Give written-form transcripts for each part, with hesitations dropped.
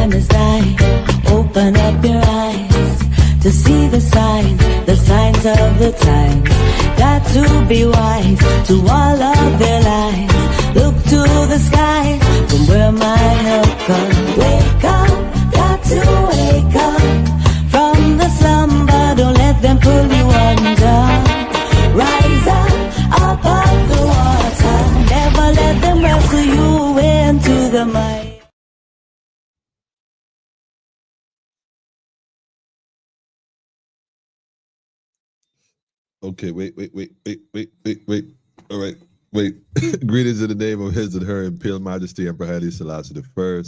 and the sky. Open up your eyes to see the signs of the times. Got to be wise to all of their lives. Look to the skies from where my help comes. Wake up, got to wake up from the slumber. Don't let them pull you under. Rise up off the water. Never let them wrestle you into the mud. Okay, wait. All right, wait. Greetings in the name of His and Her Imperial Majesty Emperor Haile Selassie I,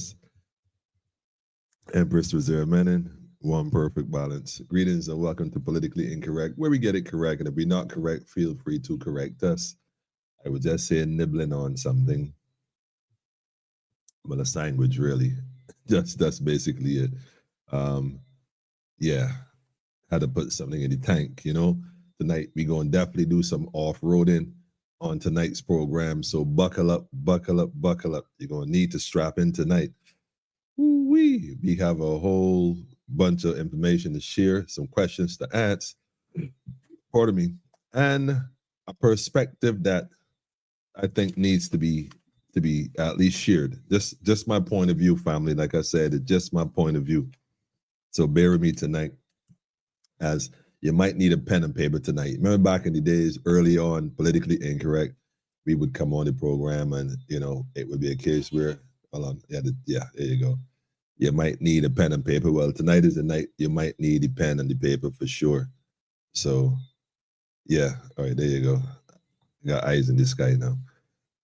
Empress Reserve Menon, one perfect balance. Greetings and welcome to Politically Incorrect, where we get it correct, and if we're not correct, feel free to correct us. I would just say nibbling on something. Well, a sandwich, really. That's basically it. Yeah, had to put something in the tank, you know. Tonight, we're going to definitely do some off-roading on tonight's program. So buckle up. You're going to need to strap in tonight. We have a whole bunch of information to share, some questions to ask, pardon me, and a perspective that I think needs to be at least shared. Just my point of view, family. Like I said, it's just my point of view. So bear with me tonight, as you might need a pen and paper tonight. Remember back in the days, early on, Politically Incorrect, we would come on the program and, you know, it would be a case where, hold on, yeah, there you go. You might need a pen and paper. Well, tonight is the night you might need the pen and the paper for sure. So, yeah, all right, there you go. Got eyes in the sky now.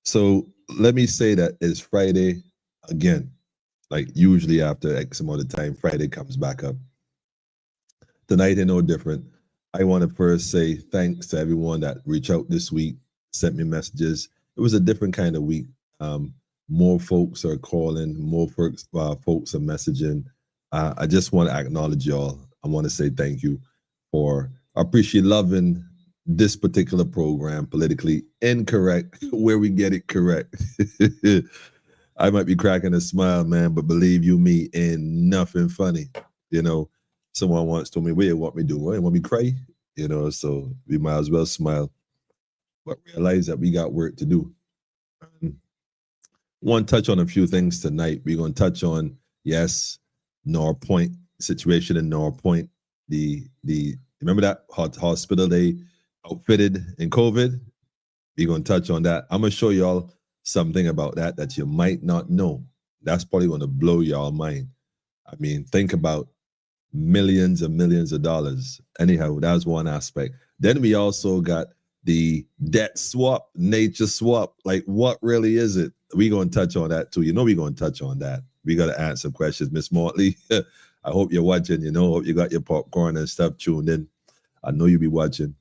So let me say that it's Friday again. Like usually after X amount of time, Friday comes back up. Tonight ain't no different. I want to first say thanks to everyone that reached out this week, sent me messages. It was a different kind of week. More folks are calling, more folks are messaging. I just want to acknowledge y'all. I want to say thank you for, I appreciate loving this particular program, Politically Incorrect, where we get it correct. I might be cracking a smile, man, but believe you me, ain't nothing funny, you know. Someone once told me, "What you want me to do? What, you want me to cry?" You know, so we might as well smile, but realize that we got work to do. Want to touch on a few things tonight. We're going to touch on, yes, North Point situation in North Point. The remember that hospital they outfitted in COVID? We're going to touch on that. I'm going to show y'all something about that you might not know. That's probably going to blow y'all mind. I mean, think about millions and millions of dollars. Anyhow, that's one aspect. Then we also got the debt swap, nature swap. Like, what really is it? We're going to touch on that too. You know, we're going to touch on that. We got to answer some questions, Miss Mortley. I hope you're watching, you know, hope you got your popcorn and stuff tuned in. I know you'll be watching.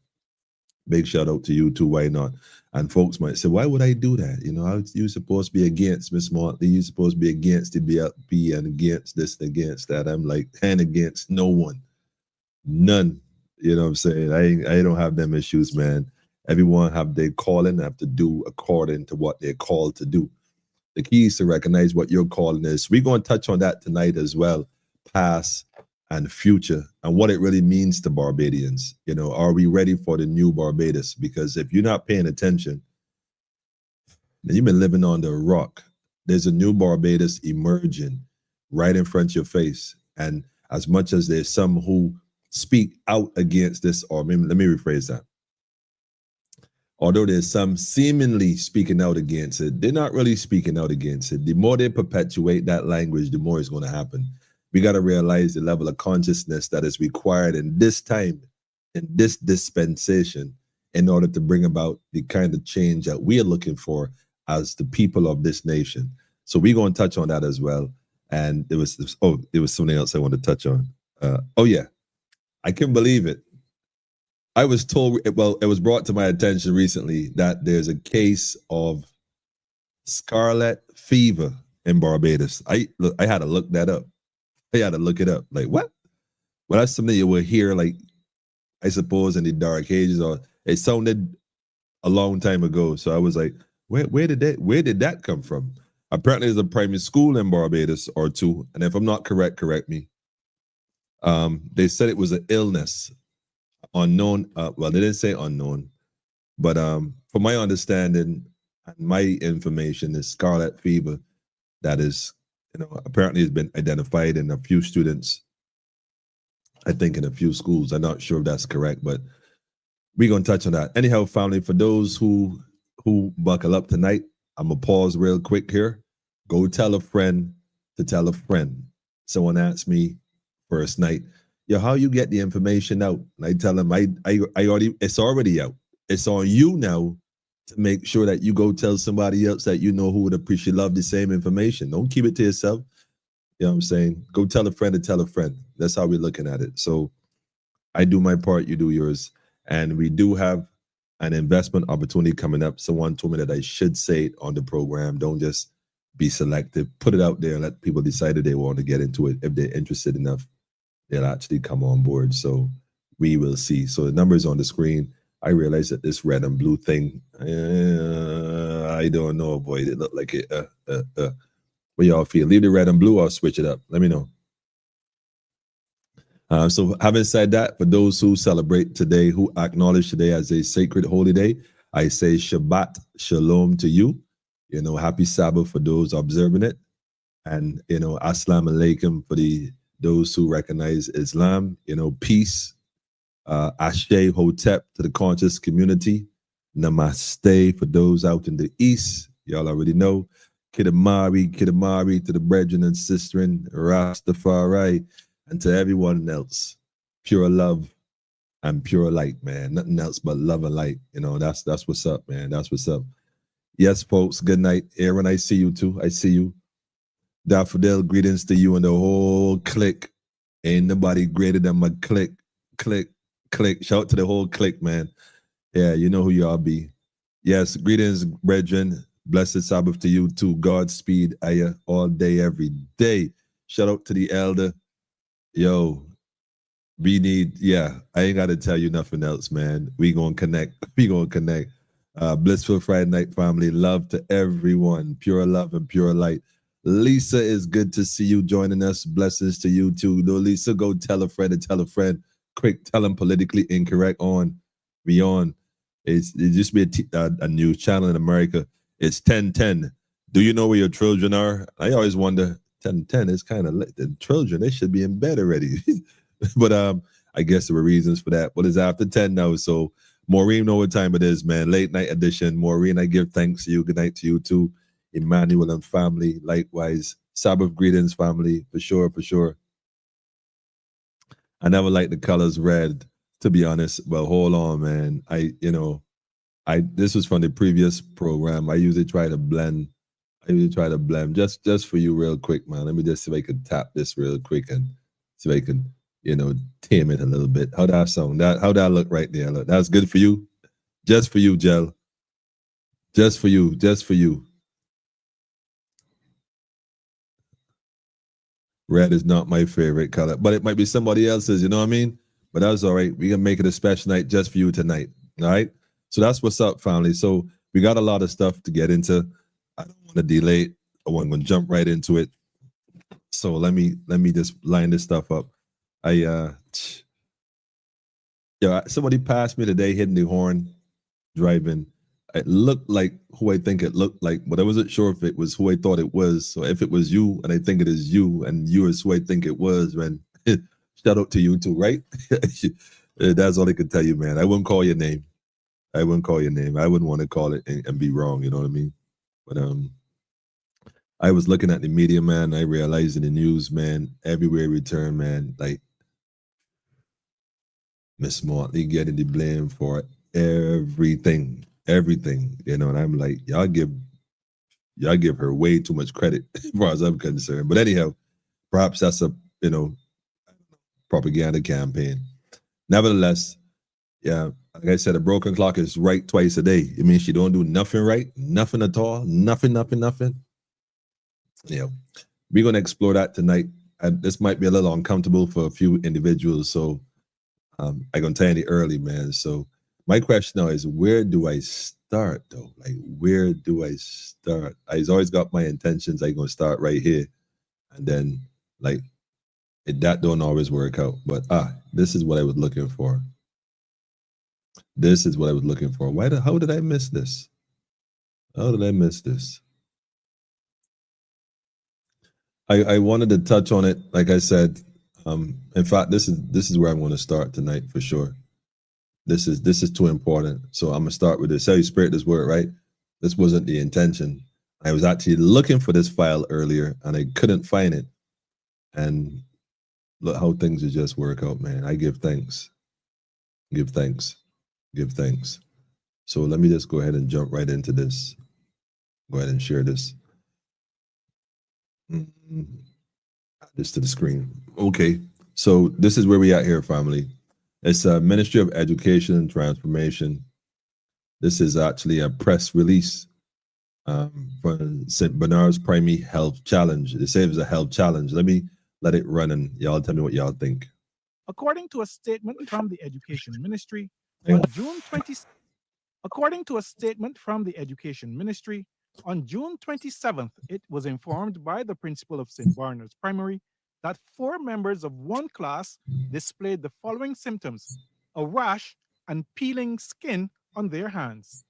Big shout out to you too. Why not? And folks might say, why would I do that? You know, you're supposed to be against Miss Mortley. You're supposed to be against the BLP and against this and against that. I'm like, and against no one. None. You know what I'm saying? I don't have them issues, man. Everyone have their calling, have to do according to what they're called to do. The key is to recognize what your calling is. We're going to touch on that tonight as well, past and future, and what it really means to Barbadians. You know, are we ready for the new Barbados? Because if you're not paying attention, then you've been living on the rock. There's a new Barbados emerging right in front of your face. And as much as there's some who speak out against this, or maybe, let me rephrase that. Although there's some seemingly speaking out against it, they're not really speaking out against it. The more they perpetuate that language, the more it's going to happen. We got to realize the level of consciousness that is required in this time, in this dispensation, in order to bring about the kind of change that we are looking for as the people of this nation. So we're going to touch on that as well. And there was something else I want to touch on. Oh yeah, I can believe it. I was told, well, it was brought to my attention recently that there's a case of scarlet fever in Barbados. I had to look that up. I had to look it up. Like, what? Well, that's something you will hear, like, I suppose, in the dark ages, or it sounded a long time ago. So I was like, where did that come from? Apparently, there's a primary school in Barbados or two, and if I'm not correct, correct me. They said it was an illness, unknown. Well, they didn't say unknown, but from my understanding and my information, is scarlet fever that is, apparently has been identified in a few students. I think in a few schools. I'm not sure if that's correct, but we're gonna touch on that. Anyhow, family, for those who buckle up tonight, I'm gonna pause real quick here. Go tell a friend to tell a friend. Someone asked me first night, yo, how you get the information out? And I tell them, I already, it's already out. It's on you now to make sure that you go tell somebody else that you know who would appreciate, love the same information. Don't keep it to yourself. You know what I'm saying? Go tell a friend to tell a friend. That's how we're looking at it. So I do my part, you do yours. And we do have an investment opportunity coming up. Someone told me that I should say it on the program. Don't just be selective. Put it out there and let people decide if they want to get into it. If they're interested enough, they'll actually come on board. So we will see. So the numbers on the screen. I realize that this red and blue thing, I don't know, boy. It looked like it. What y'all feel? Leave the red and blue or switch it up. Let me know. So having said that, for those who celebrate today, who acknowledge today as a sacred holy day, I say Shabbat Shalom to you. Happy Sabbath for those observing it. And, Assalamu Alaikum for those who recognize Islam. Peace. Ashe Hotep to the conscious community. Namaste for those out in the East. Y'all already know. Kidamari to the brethren and sisterin, Rastafari, and to everyone else. Pure love and pure light, man. Nothing else but love and light. That's what's up, man. That's what's up. Yes, folks. Good night. Aaron, I see you too. I see you. Daffodil, greetings to you and the whole clique. Ain't nobody greater than my clique. Click. Shout out to the whole clique, man. Yeah, you know who y'all be. Yes, greetings, brethren. Blessed Sabbath to you too. Godspeed, Aya, all day, every day. Shout out to the elder. Yo, we need, I ain't got to tell you nothing else, man. We gonna connect. Blissful Friday night, family. Love to everyone. Pure love and pure light. Lisa, is good to see you joining us. Blessings to you too. Though, Lisa, go tell a friend and tell a friend. Quick, tell them politically incorrect on. Beyond. It just be a news channel in America. It's 10:10. Do you know where your children are? I always wonder. 10:10 is kind of late. The children, they should be in bed already. But I guess there were reasons for that. But it's after 10 now. So Maureen, know what time it is, man. Late night edition. Maureen, I give thanks to you. Good night to you too. Emmanuel and family. Likewise. Sabbath greetings, family. For sure. I never liked the colors red, to be honest. But hold on, man. This was from the previous program. I usually try to blend just for you real quick, man. Let me just see if I can tap this real quick and see if I can, tame it a little bit. How that sound? How that look right there? Look, that's good for you. Just for you, Gel. Just for you. Red is not my favorite color, but it might be somebody else's, you know what I mean? But that's all right. We can make it a special night just for you tonight. All right. So that's what's up, family. So we got a lot of stuff to get into. I don't want to delay. I'm going to jump right into it. So let me just line this stuff up. Somebody passed me today hitting the horn, driving. It looked like who I think it looked like, but I wasn't sure if it was who I thought it was. So if it was you, and I think it is you, and you is who I think it was, man, shout out to you too, right? That's all I can tell you, man. I wouldn't call your name. I wouldn't want to call it and be wrong, you know what I mean? But I was looking at the media, man. I realized in the news, man, everywhere we turn, man, like Miss Motley getting the blame for everything, and I'm like, y'all give her way too much credit as far as I'm concerned. But anyhow, perhaps that's a propaganda campaign. Nevertheless, like I said, a broken clock is right twice a day. It means she don't do nothing right, nothing at all, nothing. We're gonna explore that tonight. This might be a little uncomfortable for a few individuals, so I'm gonna tell you early, man. So my question now is, where do I start? start though? Like, where do I start? I always got my intentions. I gonna start right here, and then like that don't always work out. But this is what I was looking for. This is what I was looking for. How did I miss this? How did I miss this? I wanted to touch on it. Like I said, in fact, this is where I'm going to start tonight for sure. This is too important. So I'm gonna start with this. Holy Spirit, this word, right? This wasn't the intention. I was actually looking for this file earlier and I couldn't find it. And look how things just work out, man. I give thanks. Give thanks. Give thanks. So let me just go ahead and jump right into this. Go ahead and share this. This to the screen. Okay. So this is where we at here, family. It's a Ministry of Education and Transformation. This is actually a press release from St. Bernard's Primary Health Challenge. They say it was a health challenge. Let me let it run and y'all tell me what y'all think. According to a statement from the Education Ministry on June 27th, it was informed by the principal of St. Bernard's Primary that 4 members of one class displayed the following symptoms: a rash and peeling skin on their hands.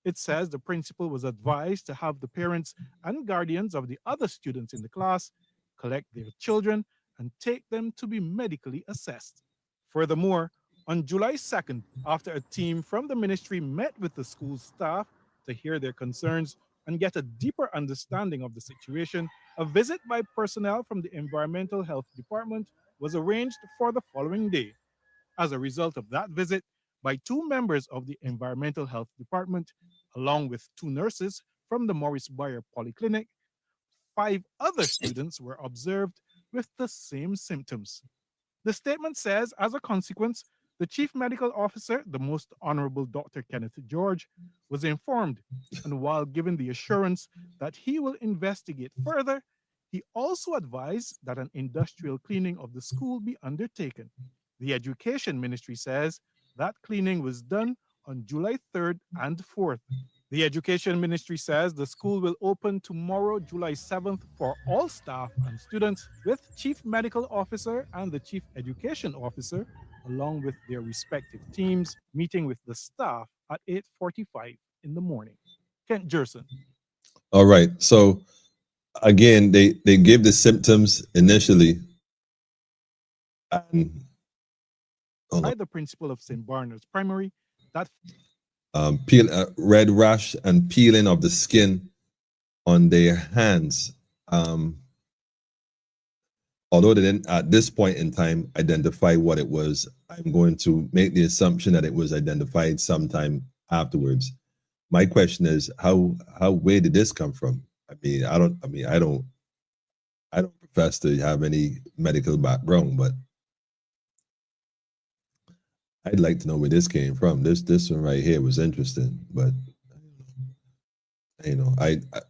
It says the principal was advised to have the parents and guardians of the other students in the class collect their children and take them to be medically assessed. Furthermore, on July 2nd, after a team from the ministry met with the school staff to hear their concerns and get a deeper understanding of the situation, a visit by personnel from the Environmental Health Department was arranged for the following day. As a result of that visit, by 2 members of the Environmental Health Department, along with 2 nurses from the Maurice Bayer Polyclinic, 5 other students were observed with the same symptoms. The statement says, as a consequence, the Chief Medical Officer, the Most Honorable Dr. Kenneth George, was informed, and while given the assurance that he will investigate further, he also advised that an industrial cleaning of the school be undertaken. The Education Ministry says that cleaning was done on July 3rd and 4th. The Education Ministry says the school will open tomorrow, July 7th, for all staff and students, with Chief Medical Officer and the Chief Education Officer, along with their respective teams, meeting with the staff at 8:45 in the morning. Kent Jerson. All right. So again, they give the symptoms initially. By the principal of St. Bernard's Primary, that red rash and peeling of the skin on their hands. Although they didn't at this point in time identify what it was, I'm going to make the assumption that it was identified sometime afterwards. My question is, where did this come from? I don't profess to have any medical background, but I'd like to know where this came from. This one right here was interesting, but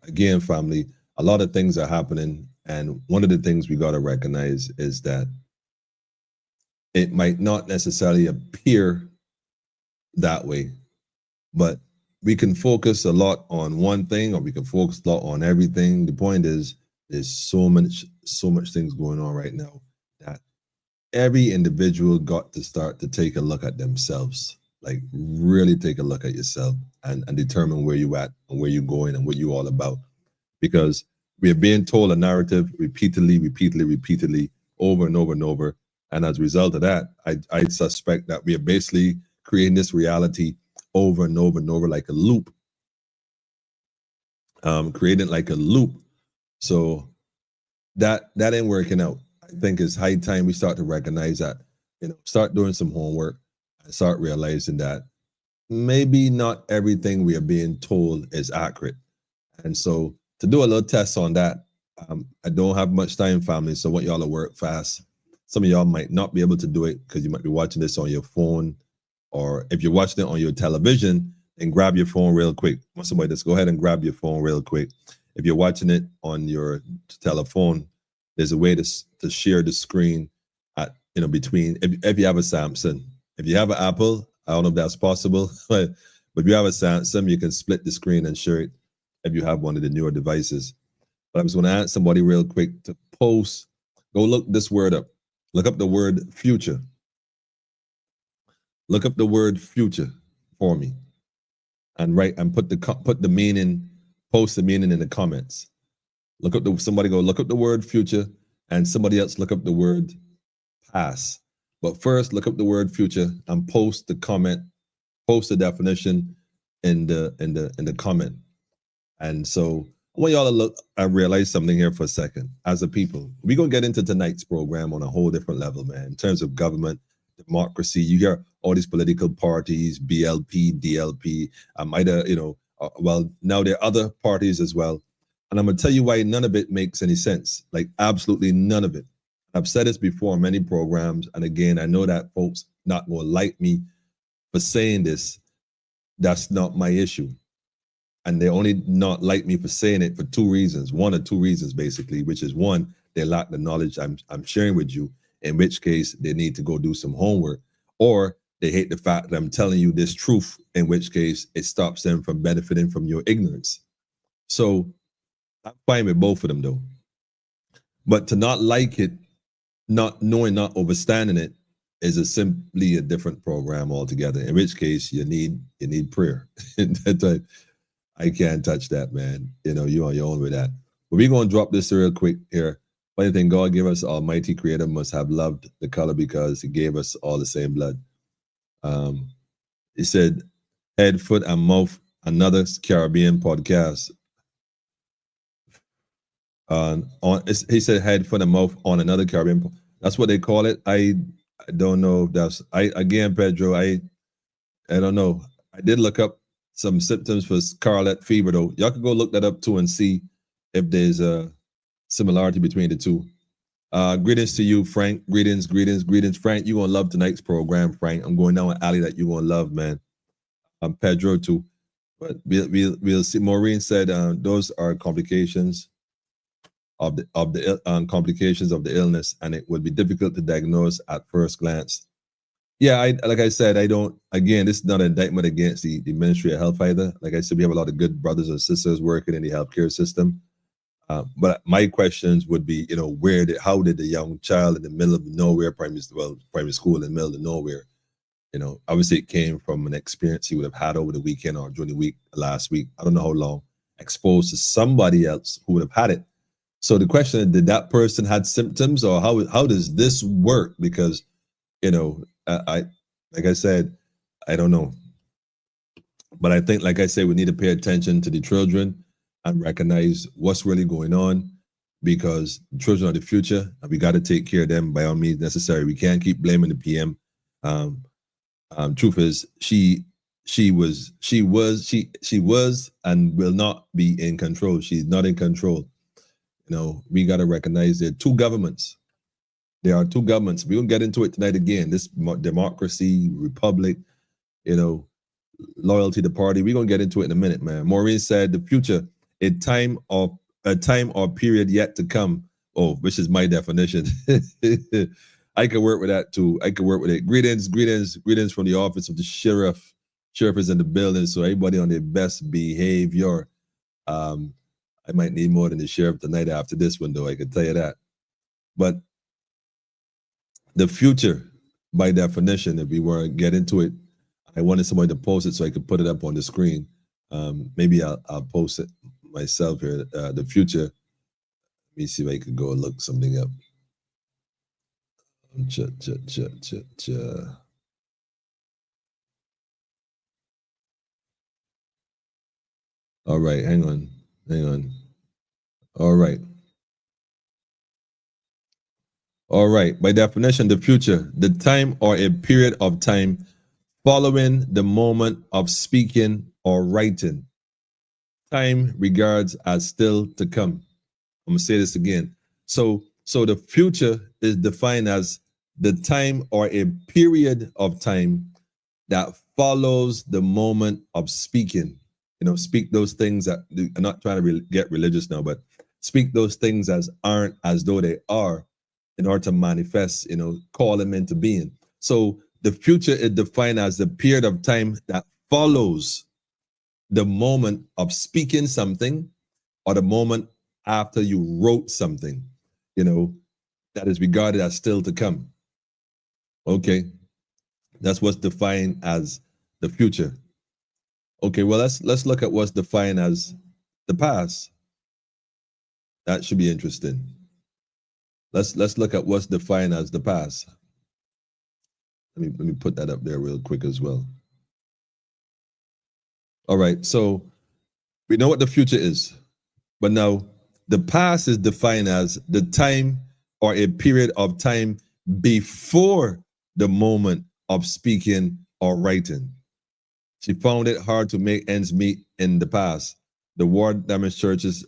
again, family, a lot of things are happening, and one of the things we got to recognize is that it might not necessarily appear that way, but we can focus a lot on one thing, or we can focus a lot on everything. The point is, there's so much things going on right now that every individual got to start to take a look at themselves, like really take a look at yourself and determine where you at and where you're going and what you're all about. Because we are being told a narrative repeatedly, over and over and over. And as a result of that, I suspect that we are basically creating this reality over and over and over like a loop. Creating like a loop. So that ain't working out. I think it's high time we start to recognize that, start doing some homework and start realizing that maybe not everything we are being told is accurate. And so to do a little test on that, I don't have much time, family, so I want y'all to work fast. Some of y'all might not be able to do it because you might be watching this on your phone, or if you're watching it on your television, then grab your phone real quick. I want somebody just go ahead and grab your phone real quick. If you're watching it on your telephone, there's a way to share the screen at, between, if you have a Samsung. If you have an Apple, I don't know if that's possible, but But if you have a Samsung, you can split the screen and share it if you have one of the newer devices. But I was going to ask somebody real quick to post, go look this word up. Look up the word future. Look up the word future for me. And write and put the meaning, post the meaning in the comments. Look up somebody go look up the word future, and somebody else look up the word past. But first, look up the word future and post the comment, post the definition in the comment. And so I want y'all to look and realize something here for a second. As a people, we're gonna get into tonight's program on a whole different level, man. In terms of government, democracy, you hear all these political parties, BLP, DLP, either, well, now there are other parties as well. And I'm gonna tell you why none of it makes any sense. Like absolutely none of it. I've said this before in many programs, and again, I know that folks not gonna like me for saying this. That's not my issue. And they only not like me for saying it for two reasons, one or two reasons basically, which is one, they lack the knowledge I'm sharing with you, in which case they need to go do some homework, or they hate the fact that I'm telling you this truth, in which case it stops them from benefiting from your ignorance. So I'm fine with both of them though. But to not like it, not knowing, not understanding it, is simply a different program altogether. In which case you need prayer. I can't touch that, man. You're on your own with that. But we're gonna drop this real quick here. Funny thing, God gave us Almighty Creator must have loved the color because He gave us all the same blood. He said, head, foot, and mouth. Another Caribbean podcast. He said head, foot, and mouth on another Caribbean. That's what they call it. I don't know if that's Pedro. I don't know. I did look up some symptoms for scarlet fever though. Y'all can go look that up too and see if there's a similarity between the two. Greetings to you, Frank. Greetings, Frank. You gonna love tonight's program, Frank. I'm going down an alley that you gonna love, man. Pedro too. But we'll see. Maureen said those are complications of the complications of the illness, and it would be difficult to diagnose at first glance. Yeah, like I said, I don't. Again, this is not an indictment against the Ministry of Health either. Like I said, we have a lot of good brothers and sisters working in the healthcare system. But my questions would be, how did the young child in the middle of nowhere, primary school in the middle of nowhere, obviously it came from an experience he would have had over the weekend or during the week, last week, I don't know how long, exposed to somebody else who would have had it. So the question is, did that person had symptoms, or how does this work? Because, like I said, I don't know. But I think, like I said, we need to pay attention to the children and recognize what's really going on, because children are the future and we got to take care of them by all means necessary. We can't keep blaming the PM. Truth is, she was and will not be in control. She's not in control. We got to recognize there are two governments. There are two governments. We'll get into it tonight again. This democracy, republic, loyalty to party. We're gonna get into it in a minute, man. Maureen said the future, a time or period yet to come. Oh, which is my definition. I can work with that too. I can work with it. Greetings from the office of the sheriff. Sheriff is in the building, so everybody on their best behavior. I might need more than the sheriff tonight after this one, though. I can tell you that. But the future, by definition, if we were to get into it, I wanted somebody to post it so I could put it up on the screen. Maybe I'll post it myself here. The future. Let me see if I could go and look something up. All right, hang on. All right. By definition, the future, the time or a period of time following the moment of speaking or writing. Time regards as still to come. I'm gonna say this again. So the future is defined as the time or a period of time that follows the moment of speaking. Speak those things that, I'm not trying to get religious now, but speak those things as aren't as though they are, in order to manifest, call them into being. So the future is defined as the period of time that follows the moment of speaking something or the moment after you wrote something, that is regarded as still to come. Okay, that's what's defined as the future. Okay, well, let's look at what's defined as the past. That should be interesting. Let's look at what's defined as the past. Let me put that up there real quick as well. All right, so we know what the future is, but now the past is defined as the time or a period of time before the moment of speaking or writing. She found it hard to make ends meet in the past. The ward damaged churches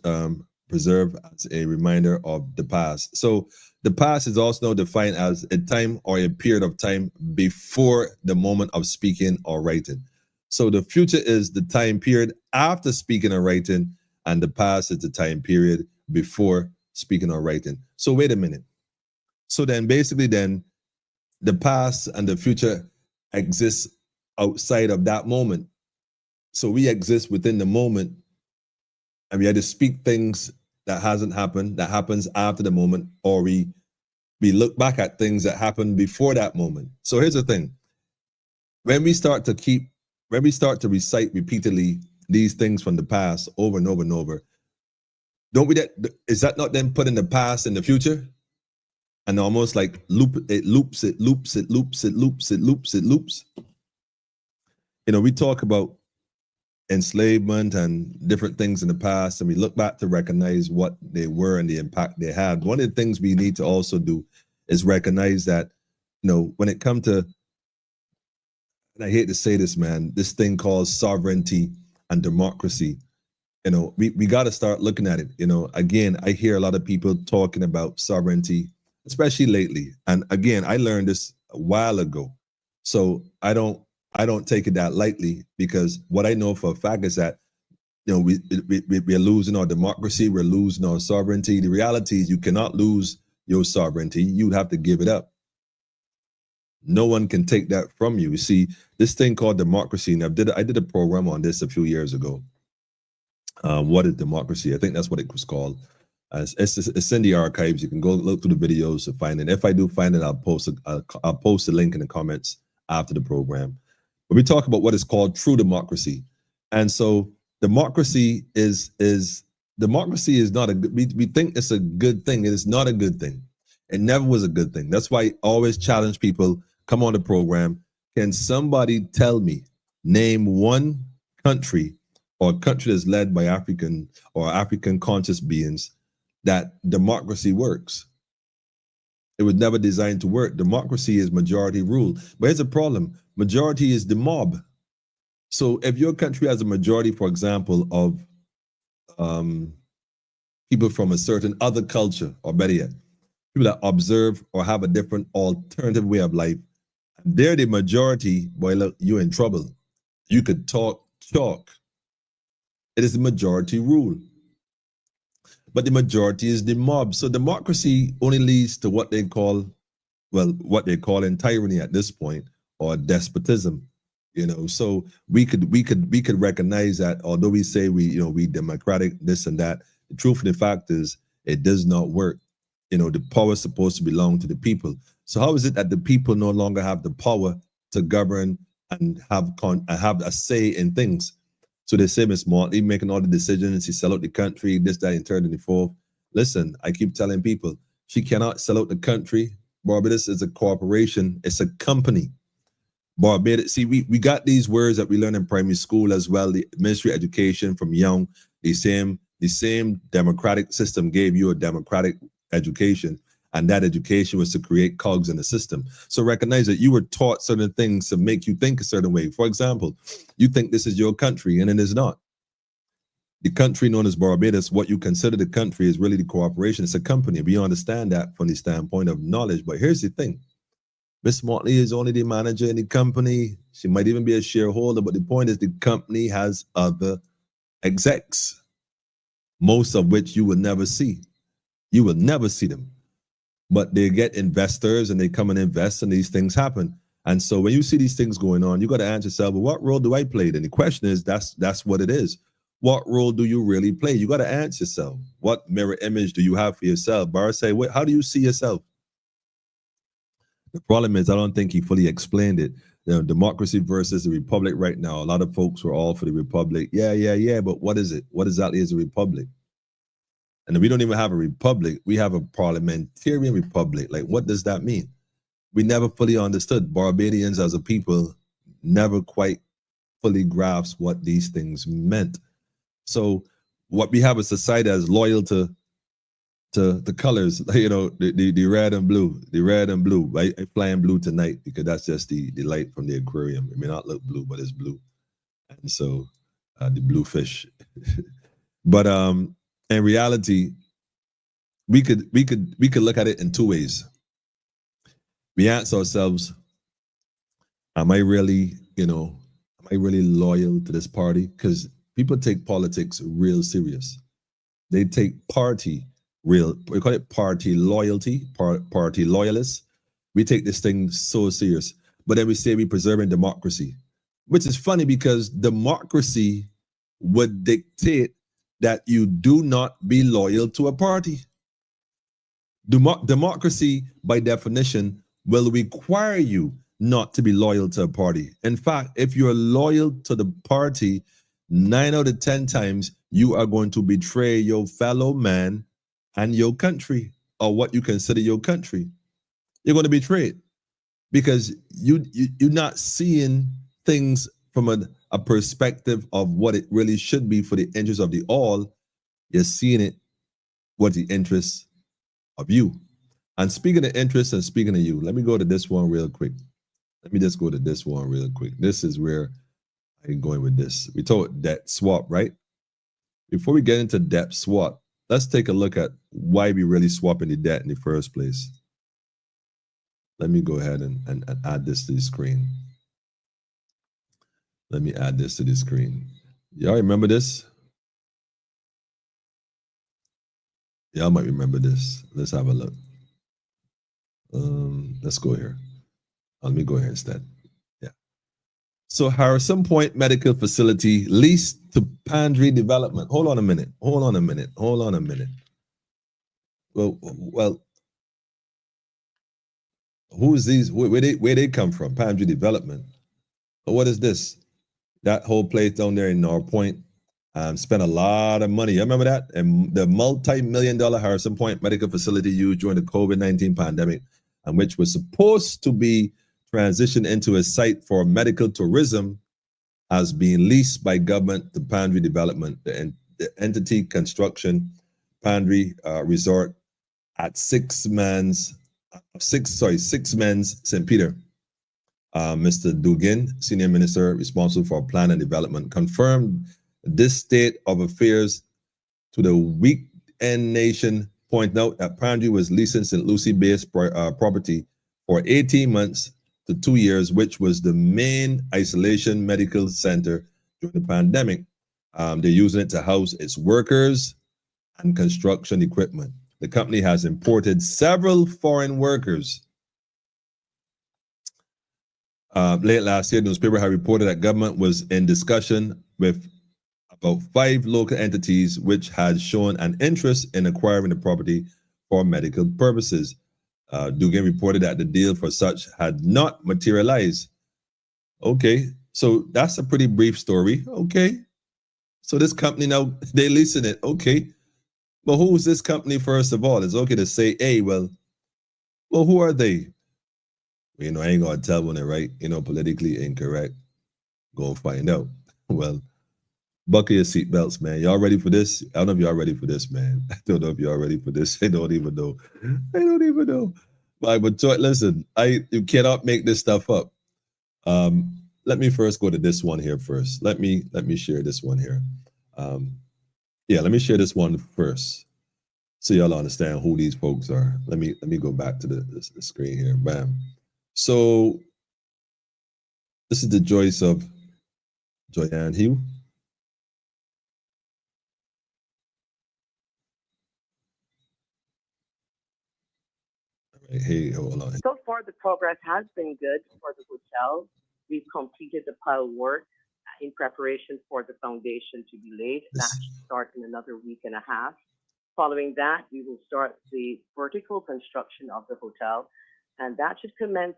preserve as a reminder of the past. So the past is also defined as a time or a period of time before the moment of speaking or writing. So the future is the time period after speaking or writing, and the past is the time period before speaking or writing. So wait a minute. So then basically then the past and the future exist outside of that moment. So we exist within the moment, and we either speak things that hasn't happened, that happens after the moment, or we look back at things that happened before that moment. So here's the thing. When we start to recite repeatedly these things from the past over and over and over, is that not then putting the past in the future? And almost like it loops. We talk about enslavement and different things in the past, and we look back to recognize what they were and the impact they had. One of the things we need to also do is recognize that, when it comes to, and I hate to say this, man, this thing called sovereignty and democracy, we got to start looking at it. Again, I hear a lot of people talking about sovereignty, especially lately. And again, I learned this a while ago. So I don't take it that lightly, because what I know for a fact is that, we're losing our democracy, we're losing our sovereignty. The reality is you cannot lose your sovereignty. You'd have to give it up. No one can take that from you. You see, this thing called democracy, and I did a program on this a few years ago. What is democracy? I think that's what it was called. It's in the archives. You can go look through the videos to find it. If I do find it, I'll post a link in the comments after the program. But we talk about what is called true democracy. And so democracy is not a good, we think it's a good thing. It is not a good thing. It never was a good thing. That's why I always challenge people, come on the program. Can somebody tell me, name one country or country that's led by African or African conscious beings that democracy works? It was never designed to work. Democracy is majority rule. But here's the problem. Majority is the mob. So if your country has a majority, for example, of people from a certain other culture, or better yet, people that observe or have a different alternative way of life, they're the majority, boy, look, you're in trouble. You could talk chalk. It is the majority rule. But the majority is the mob. So democracy only leads to what they call in tyranny at this point, or despotism. So we could recognize that, although we say we democratic, this and that, the truth of the fact is it does not work. The power is supposed to belong to the people. So how is it that the people no longer have the power to govern and have a say in things? So they say Ms. Motley making all the decisions, she sell out the country, this, that, and third, and the fourth. Listen, I keep telling people, she cannot sell out the country. Barbados is a corporation, it's a company. Barbados, see, we got these words that we learn in primary school as well. The Ministry of Education from young, the same democratic system gave you a democratic education, and that education was to create cogs in the system. So recognize that you were taught certain things to make you think a certain way. For example, you think this is your country, and it is not. The country known as Barbados, what you consider the country, is really the corporation. It's a company. We understand that from the standpoint of knowledge. But here's the thing. Miss Motley is only the manager in the company. She might even be a shareholder, but the point is the company has other execs, most of which you will never see. You will never see them. But they get investors and they come and invest, and these things happen. And so when you see these things going on, you got to ask yourself, well, what role do I play? And the question is, that's what it is. What role do you really play? You got to ask yourself, what mirror image do you have for yourself? Barr say, how do you see yourself? The problem is, I don't think he fully explained it. Democracy versus the republic right now. A lot of folks were all for the republic. Yeah. But what is it? What exactly is a republic? And we don't even have a republic. We have a parliamentarian republic. Like, what does that mean? We never fully understood. Barbadians as a people never quite fully grasped what these things meant. So what we have a society that's loyal to the colors, the red and blue, I fly in blue tonight because that's just the light from the aquarium. It may not look blue, but it's blue. And so the blue fish. But in reality, we could look at it in two ways. We ask ourselves, am I really loyal to this party? Because people take politics real serious. They take party real, we call it party loyalty, party loyalists. We take this thing so serious. But then we say we're preserving democracy, which is funny because democracy would dictate that you do not be loyal to a party. Democracy, by definition, will require you not to be loyal to a party. In fact, if you're loyal to the party, 9 out of 10 times, you are going to betray your fellow man and your country, or what you consider your country. You're going to betray it because you're not seeing things from a perspective of what it really should be for the interest of the all. You're seeing it what the interests of you. And speaking of interest and speaking of you, let me go to this one real quick. Let me just go to this one real quick. This is where I'm going with this. We talked debt swap, right? Before we get into debt swap, let's take a look at why we really swapping the debt in the first place. Let me go ahead and add this to the screen. Let me add this to the screen. Y'all remember this? Y'all might remember this. Let's have a look. Let's go here. Let me go here instead. Yeah. So Harrison Point Medical Facility leased to Pendry Development. Hold on a minute. Well, who is these? Where they come from? Pendry Development. But what is this? That whole place down there in North Point spent a lot of money. You remember that? And the multi-million-dollar Harrison Point Medical Facility used during the COVID-19 pandemic, and which was supposed to be transitioned into a site for medical tourism, has been leased by government to Pendry Development, the entity construction Pendry Resort at Six Men's St. Peter. Mr. Dugan, Senior Minister responsible for Plan and Development, confirmed this state of affairs to the Weekend Nation, pointing out that Pendry was leasing St. Lucie-based property for 18 months to 2 years, which was the main isolation medical center during the pandemic. They're using it to house its workers and construction equipment. The company has imported several foreign workers. Late last year, the newspaper had reported that government was in discussion with about 5 local entities which had shown an interest in acquiring the property for medical purposes. Dugan reported that the deal for such had not materialized. Okay, so that's a pretty brief story. Okay, so this company now, they're leasing it. Okay, but who's this company first of all? It's okay to say, hey, well, who are they? I ain't gonna tell when they're right, politically incorrect. Go find out. Well, buckle your seatbelts, man. Y'all ready for this? I don't know if y'all ready for this, man. I don't know if y'all ready for this. I don't even know. But listen, you cannot make this stuff up. Let me first go to this one here first. Let me share this one here. Let me share this one first, so y'all understand who these folks are. Let me go back to the screen here. Bam. So this is the Joyce of Joyanne Hugh. Right, hey, hold on. So far, the progress has been good for the hotel. We've completed the pile work in preparation for the foundation to be laid. That This, should start in another week and a half. Following that, we will start the vertical construction of the hotel, and that should commence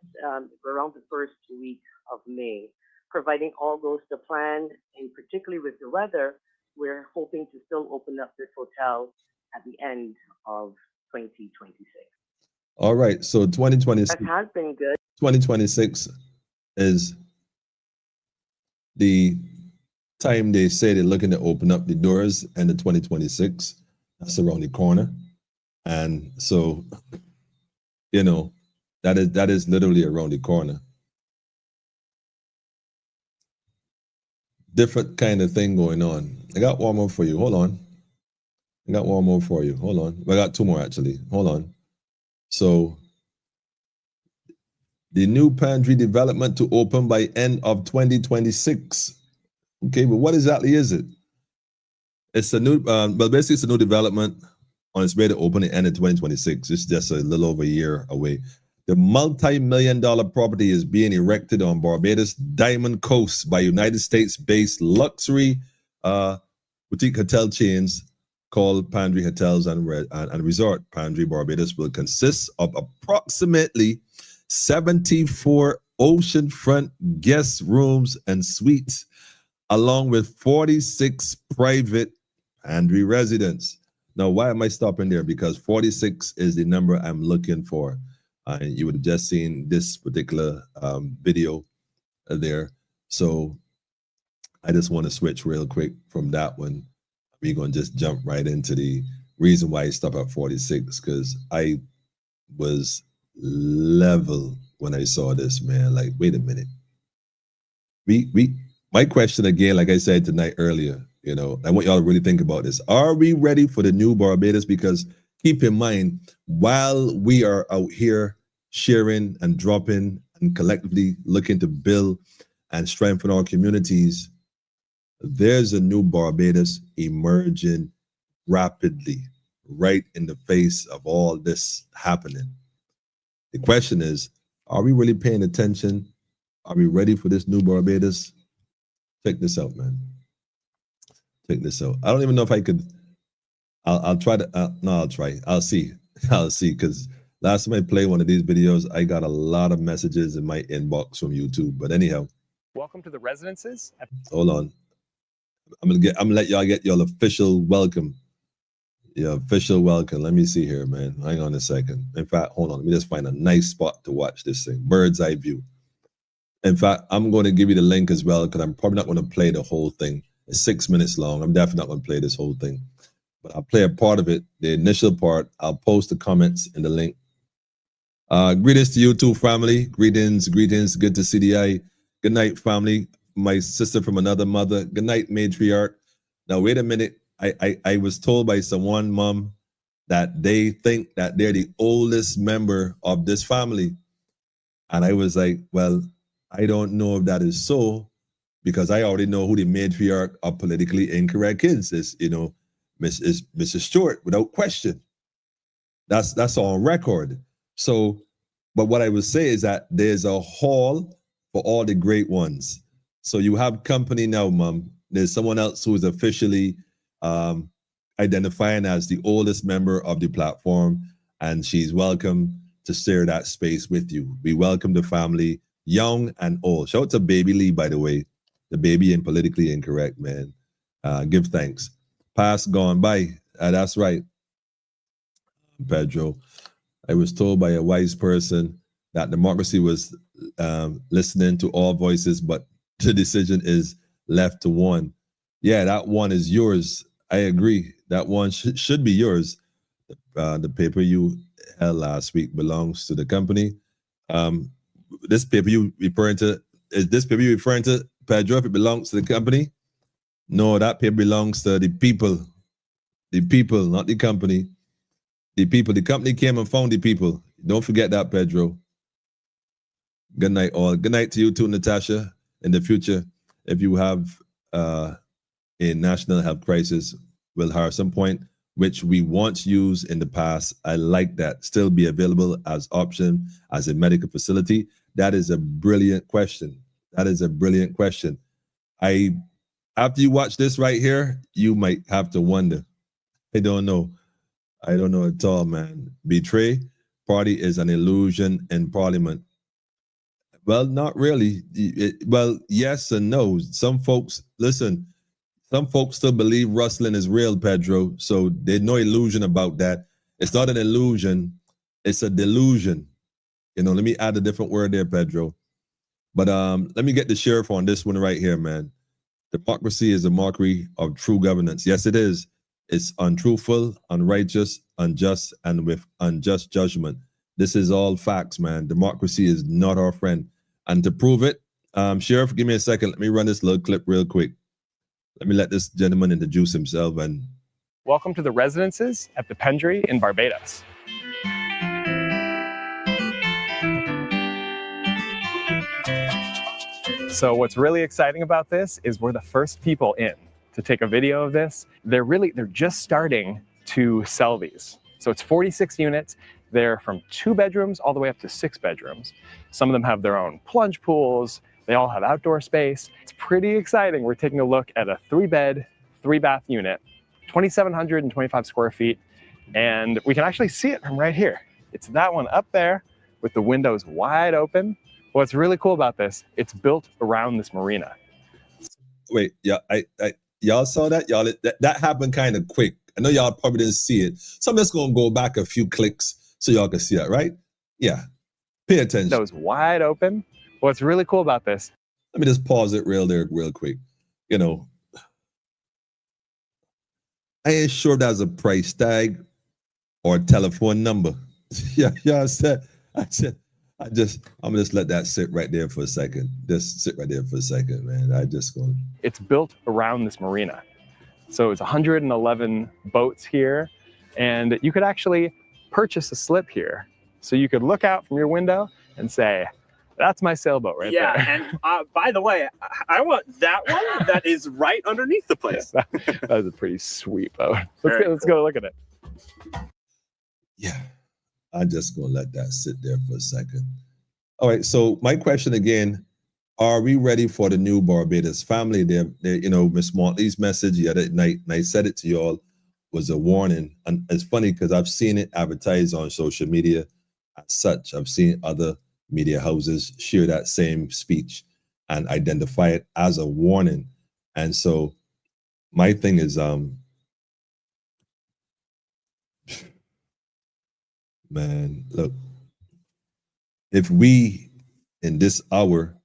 around the first week of May. Providing all goes to plan, and particularly with the weather, we're hoping to still open up this hotel at the end of 2026. all right, so That 2026, has been good. 2026 is the time they say they're looking to open up the doors, and the 2026, that's around the corner. And so, you know, that is literally around the corner. Different kind of thing going on. I got one more for you. Hold on. I got one more for you. Hold on. I got two more actually. Hold on. So the new Pendry Development to open by end of 2026. Okay, but what exactly is it? It's a new, basically it's a new development on its way to open at the end of 2026. It's just a little over a year away. The multi-million-dollar property is being erected on Barbados Diamond Coast by United States-based luxury boutique hotel chains called Pendry Hotels and Resort. Pendry Barbados will consist of approximately 74 oceanfront guest rooms and suites, along with 46 private Pendry residents. Now, why am I stopping there? Because 46 is the number I'm looking for. And you would have just seen this particular video there. So I just want to switch real quick from that one. We're going to just jump right into the reason why I stopped at 46, because I was level when I saw this, man. Like, wait a minute. My question again, like I said tonight earlier, you know, I want y'all to really think about this. Are we ready for the new Barbados? Because keep in mind, while we are out here sharing and dropping and collectively looking to build and strengthen our communities, there's a new Barbados emerging rapidly right in the face of all this happening. The question is, are we really paying attention? Are we ready for this new Barbados? Check this out, man. Check this out. I don't even know if I could. I'll try to. No, I'll try. I'll see. I'll see. Because last time I played one of these videos, I got a lot of messages in my inbox from YouTube. But anyhow. Welcome to the residences. Hold on. I'm gonna let y'all get your official welcome. Yeah, official welcome. Let me see here, man. Hang on a second. In fact, hold on. Let me just find a nice spot to watch this thing. Bird's eye view. In fact, I'm going to give you the link as well, because I'm probably not going to play the whole thing. It's 6 minutes long. I'm definitely not going to play this whole thing. But I'll play a part of it, the initial part. I'll post the comments in the link. Greetings to you too, family. Greetings. Good to see the eye. Good night, family. My sister from another mother. Good night, matriarch. Now, wait a minute. I was told by someone, Mom, that they think that they're the oldest member of this family. And I was like, well, I don't know if that is so, because I already know who the matriarch of politically incorrect kids is, you know, Mrs. Stewart, without question. That's on record. So, but what I would say is that there's a hall for all the great ones. So you have company now, Mom. There's someone else who is officially identifying as the oldest member of the platform, and she's welcome to share that space with you. We welcome the family, young and old. Shout out to Baby Lee, by the way, the baby and politically incorrect, man. Give thanks. Past gone by. That's right, Pedro. I was told by a wise person that democracy was listening to all voices, but the decision is left to one. Yeah, that one is yours. I agree. That one should be yours. The paper you held last week belongs to the company. This paper you referring to, is this paper you referring to, Pedro, if it belongs to the company? No, that paper belongs to the people. The people, not the company. The people. The company came and found the people. Don't forget that, Pedro. Good night, all. Good night to you too, Natasha. In the future, if you have a national health crisis, we'll have some point. which we once used in the past. I like that. Still be available as option as a medical facility. That is a brilliant question. That is a brilliant question. After you watch this right here, you might have to wonder. I don't know. I don't know at all, man. Betray party is an illusion in parliament. Well, not really. Well, yes and no. Some folks, listen, some folks still believe rustling is real, Pedro. So there's no illusion about that. It's not an illusion. It's a delusion. Let me add a different word there, Pedro. But let me get the sheriff on this one right here, man. Democracy is a mockery of true governance. Yes, it is. It's untruthful, unrighteous, unjust, and with unjust judgment. This is all facts, man. Democracy is not our friend. And to prove it, Sheriff, give me a second. Let me run this little clip real quick. Let me let this gentleman introduce himself. And Welcome to the residences at the Pendry in Barbados. So what's really exciting about this is we're the first people in to take a video of this. They're just starting to sell these. So it's 46 units. They're from 2 bedrooms all the way up to 6 bedrooms. Some of them have their own plunge pools. They all have outdoor space. It's pretty exciting. We're taking a look at a 3-bed, 3-bath unit, 2,725 square feet. And we can actually see it from right here. It's that one up there with the windows wide open. What's really cool about this, it's built around this marina. wait, yeah, y'all saw that? Y'all, that happened kind of quick. I know y'all probably didn't see it. So I'm just gonna go back a few clicks so y'all can see it, right? Yeah, pay attention. Windows wide open. What's really cool about this. Let me just pause it real quick. I ain't sure that's a price tag or a telephone number. Yeah, I said, I'm gonna just let that sit right there for a second. Just sit right there for a second, man. It's built around this marina. So it's 111 boats here, and you could actually purchase a slip here. So you could look out from your window and say, that's my sailboat right there. Yeah, and by the way, I want that one that is right underneath the place. Yeah, that was a pretty sweet boat. Let's go look at it. Yeah, I'm just gonna let that sit there for a second. All right, so my question again, are we ready for the new Barbados family? Miss Motley's message the other night, and I said it to y'all, was a warning. And it's funny because I've seen it advertised on social media as such. I've seen other media houses share that same speech and identify it as a warning. And so my thing is, man, look, if we in this hour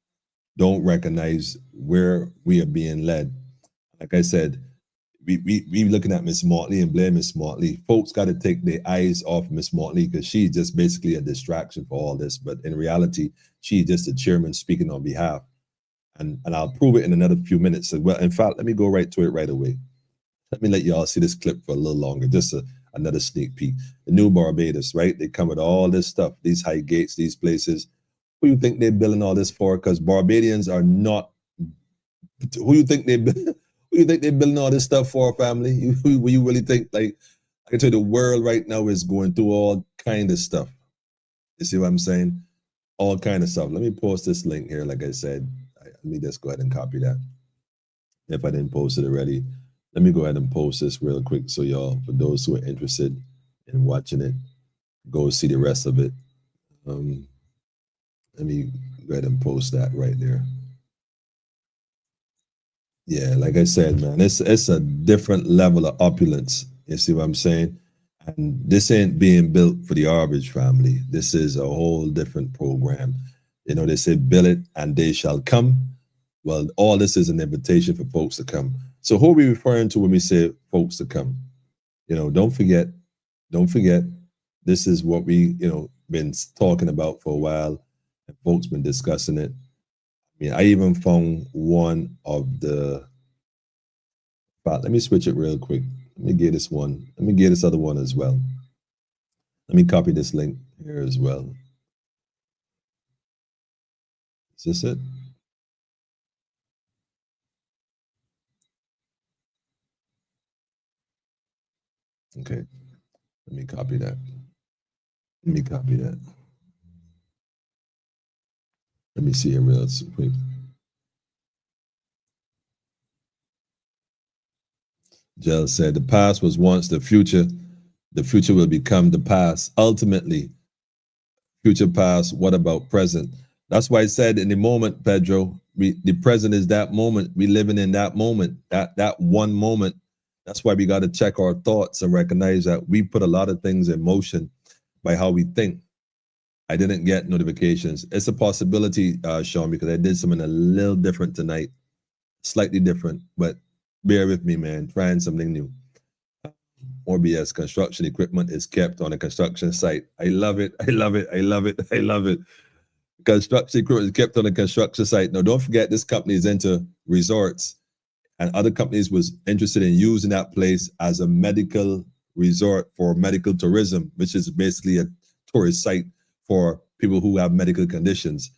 don't recognize where we are being led, like I said, we looking at Miss Motley and blame Miss Motley. Folks got to take their eyes off Miss Motley because she's just basically a distraction for all this. But in reality, she's just the chairman speaking on behalf. And I'll prove it in another few minutes. So, well, in fact, let me go right to it right away. Let me let y'all see this clip for a little longer. Just another sneak peek. The new Barbados, right? They come with all this stuff, these high gates, these places. Who you think they're building all this for? Because Barbadians are not. Who you think they're building all this stuff for, family? You really think, like, I can tell you the world right now is going through all kind of stuff. You see what I'm saying? All kind of stuff. Let me post this link here. Like I said, let me just go ahead and copy that. If I didn't post it already, let me go ahead and post this real quick so y'all, for those who are interested in watching it, go see the rest of it. Let me go ahead and post that right there. Yeah, like I said, man, it's a different level of opulence. You see what I'm saying? And this ain't being built for the average family. This is a whole different program. They say, build it and they shall come. Well, all this is an invitation for folks to come. So who are we referring to when we say folks to come? Don't forget, this is what we, been talking about for a while, and folks been discussing it. I mean, I even found one of the, let me switch it real quick. Let me get this one. Let me get this other one as well. Let me copy this link here as well. Is this it? Okay, let me copy that. Let me copy that. Let me see it real quick. Jell said, the past was once the future will become the past. Ultimately, future past, what about present? That's why I said in the moment, Pedro, the present is that moment. We living in that moment, that one moment. That's why we got to check our thoughts and recognize that we put a lot of things in motion by how we think. I didn't get notifications. It's a possibility, Sean, because I did something a little different tonight, slightly different, but bear with me, man, trying something new. OBS construction equipment is kept on a construction site. I love it. I love it. I love it. I love it. Construction equipment is kept on a construction site. Now, don't forget, this company is into resorts, and other companies was interested in using that place as a medical resort for medical tourism, which is basically a tourist site for people who have medical conditions.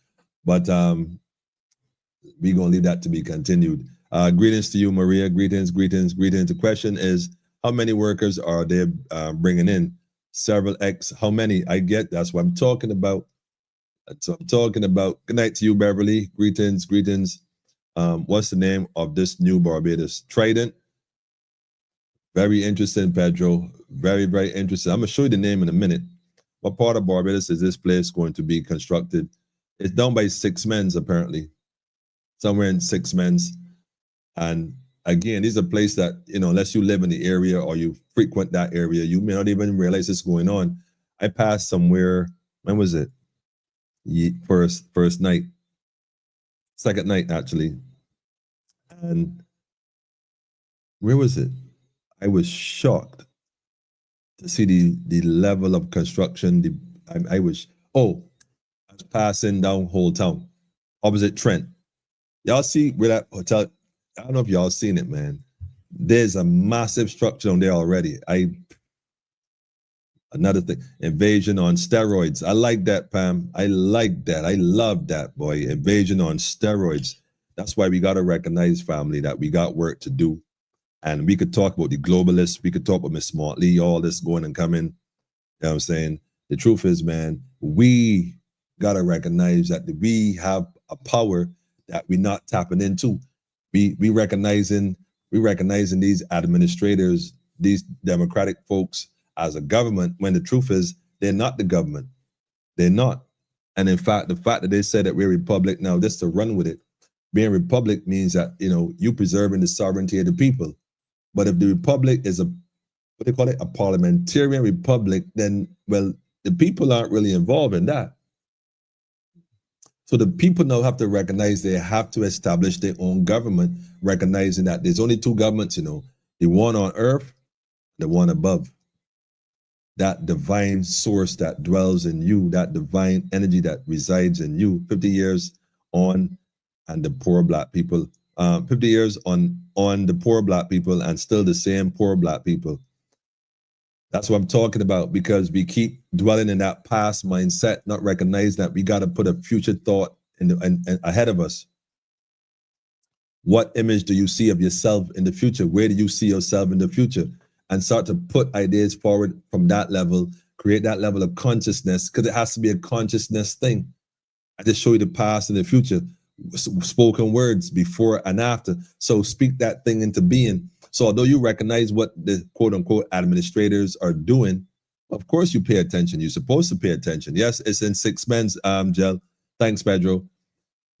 But we're going to leave that to be continued. Greetings to you, Maria. Greetings, greetings, greetings. The question is, how many workers are they bringing in? Several X. How many? I get that's what I'm talking about. That's what I'm talking about. Good night to you, Beverly. Greetings, greetings. What's the name of this new Barbados? Trident. Very interesting, Pedro. Very, very interesting. I'm going to show you the name in a minute. What part of Barbados is this place going to be constructed? It's done by 6 men, apparently. Somewhere in 6 men. And again, these are places that, you know, unless you live in the area or you frequent that area, you may not even realize it's going on. I passed somewhere, when was it? First night. Second night, actually. And where was it? I was shocked to see the level of construction. I was passing down Whole Town, opposite Trent. Y'all see where that hotel, I don't know if y'all seen it, man. There's a massive structure on there already. Another thing, invasion on steroids. I like that, Pam. I like that. I love that, boy. Invasion on steroids. That's why we got to recognize, family, that we got work to do. And we could talk about the globalists. We could talk about Miss Smartley, all this going and coming. You know what I'm saying? The truth is, man, we got to recognize that we have a power that we're not tapping into. We recognizing these administrators, these democratic folks as a government, when the truth is they're not the government. They're not. And in fact, the fact that they said that we're a republic now, just to run with it, being a republic means that, you know, you preserving the sovereignty of the people. But if the republic is a parliamentarian republic, then, well, the people aren't really involved in that. So the people now have to recognize they have to establish their own government, recognizing that there's only 2 governments, you know, the one on earth, the one above. That divine source that dwells in you, that divine energy that resides in you. 50 years on, and the poor Black people, 50 years on the poor Black people, and still the same poor Black people. That's what I'm talking about, because we keep dwelling in that past mindset, not recognize that we got to put a future thought in ahead of us. What image do you see of yourself in the future? Where do you see yourself in the future? And start to put ideas forward from that level, create that level of consciousness, because it has to be a consciousness thing. I just show you the past and the future, spoken words before and after. So speak that thing into being. So although you recognize what the quote unquote administrators are doing, of course you pay attention. You're supposed to pay attention. Yes, it's in 6 men, Jel. Thanks, Pedro.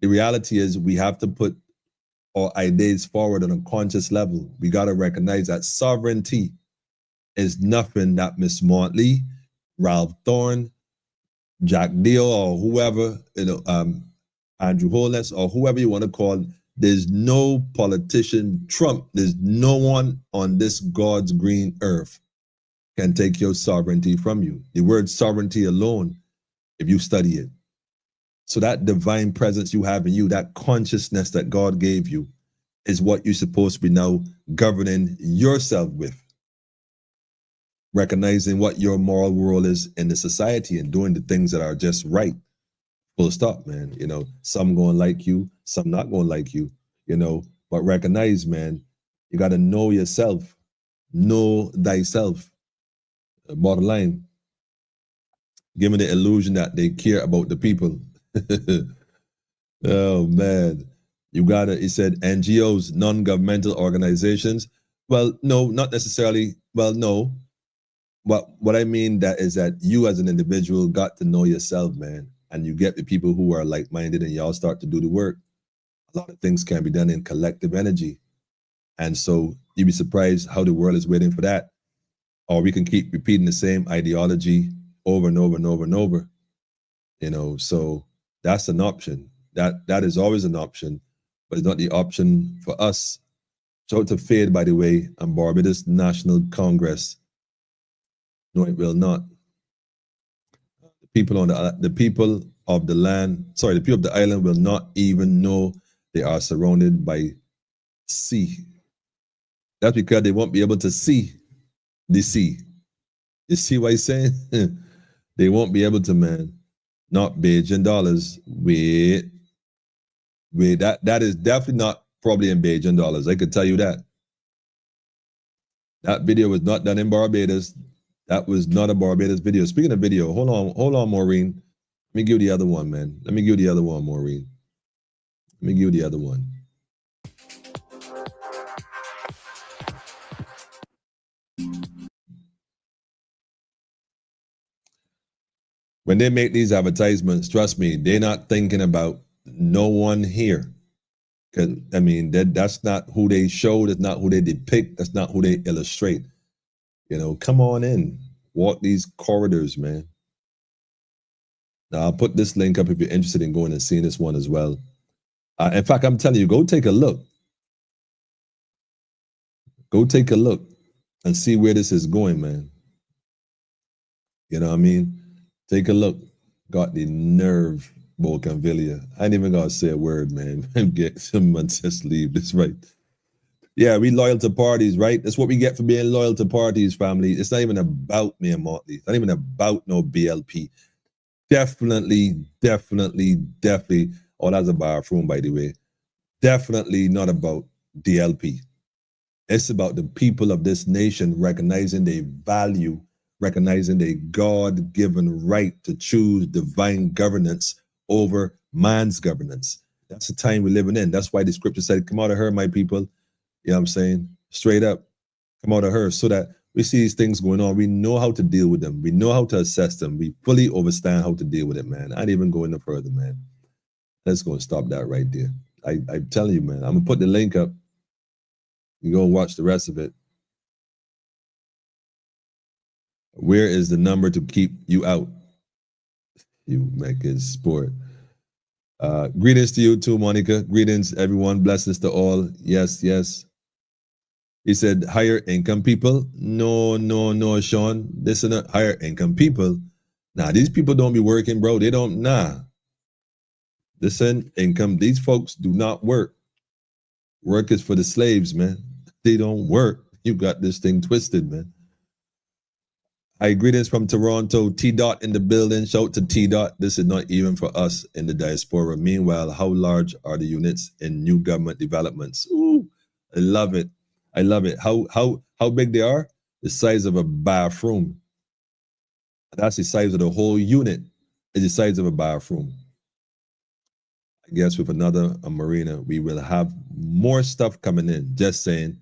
The reality is we have to put our ideas forward on a conscious level. We got to recognize that sovereignty is nothing that Miss Montley, Ralph Thorne, Jack Deal, or whoever, you know, Andrew Holness, or whoever you want to call. There's no politician, Trump, there's no one on this God's green earth can take your sovereignty from you. The word sovereignty alone, if you study it. So that divine presence you have in you, that consciousness that God gave you, is what you're supposed to be now governing yourself with. Recognizing what your moral role is in the society and doing the things that are just right. Full stop, man. You know, some going to like you, some not going to like you, you know, but recognize, man, you got to know yourself, know thyself. Bottom line, giving the illusion that they care about the people. Oh man, you gotta. He said NGOs, non-governmental organizations. Well, no, not necessarily. Well, no. What I mean that is that you as an individual got to know yourself, man, and you get the people who are like-minded, and y'all start to do the work. A lot of things can be done in collective energy, and so you'd be surprised how the world is waiting for that. Or we can keep repeating the same ideology over and over and over and over. You know, so that's an option. That is always an option, but it's not the option for us. Shout out to Fade, by the way, and Barbados National Congress. No, it will not. The people of the land, sorry, the people of the island will not even know they are surrounded by sea. That's because they won't be able to see the sea. You see what I'm saying? They won't be able to, man. Not Beijing dollars. Wait, that is definitely not probably in Beijing dollars. I could tell you that. That video was not done in Barbados. That was not a Barbados video. Speaking of video, hold on, Maureen. Let me give you the other one, man. Let me give you the other one, Maureen. Let me give you the other one. When they make these advertisements, trust me, they're not thinking about no one here. Because, I mean, that's not who they show. That's not who they depict. That's not who they illustrate. You know, come on in. Walk these corridors, man. Now, I'll put this link up if you're interested in going and seeing this one as well. In fact, I'm telling you, go take a look. Go take a look and see where this is going, man. You know what I mean? Take a look. Got the nerve, Bougainvillea. I ain't even gonna say a word, man. Get someone just leave this, right? Yeah, we loyal to parties, right? That's what we get for being loyal to parties, family. It's not even about me and Motley. It's not even about no BLP. Definitely. Oh, that's a bathroom, by the way. Definitely not about DLP. It's about the people of this nation recognizing their value, recognizing their God-given right to choose divine governance over man's governance. That's the time we're living in. That's why the scripture said, come out of her, my people. You know what I'm saying? Straight up, come out of her, so that we see these things going on. We know how to deal with them. We know how to assess them. We fully understand how to deal with it, man. I ain't even going no further, man. Let's go and stop that right there. I'm telling you, man. I'm going to put the link up. You go watch the rest of it. Where is the number to keep you out? You make it sport. Greetings to you too, Monica. Greetings, everyone. Blessings to all. Yes. He said, higher income people. No, Sean. This is not higher income people. Nah, these people don't be working, bro. They don't, nah. Listen, income, these folks do not work. Work is for the slaves, man. They don't work. You got this thing twisted, man. Hi, greetings from Toronto. T-Dot in the building. Shout to T-Dot. This is not even for us in the diaspora. Meanwhile, how large are the units in new government developments? Ooh, I love it. How big they are? The size of a bathroom. That's the size of the whole unit. It's the size of a bathroom. I guess with another marina, we will have more stuff coming in. Just saying.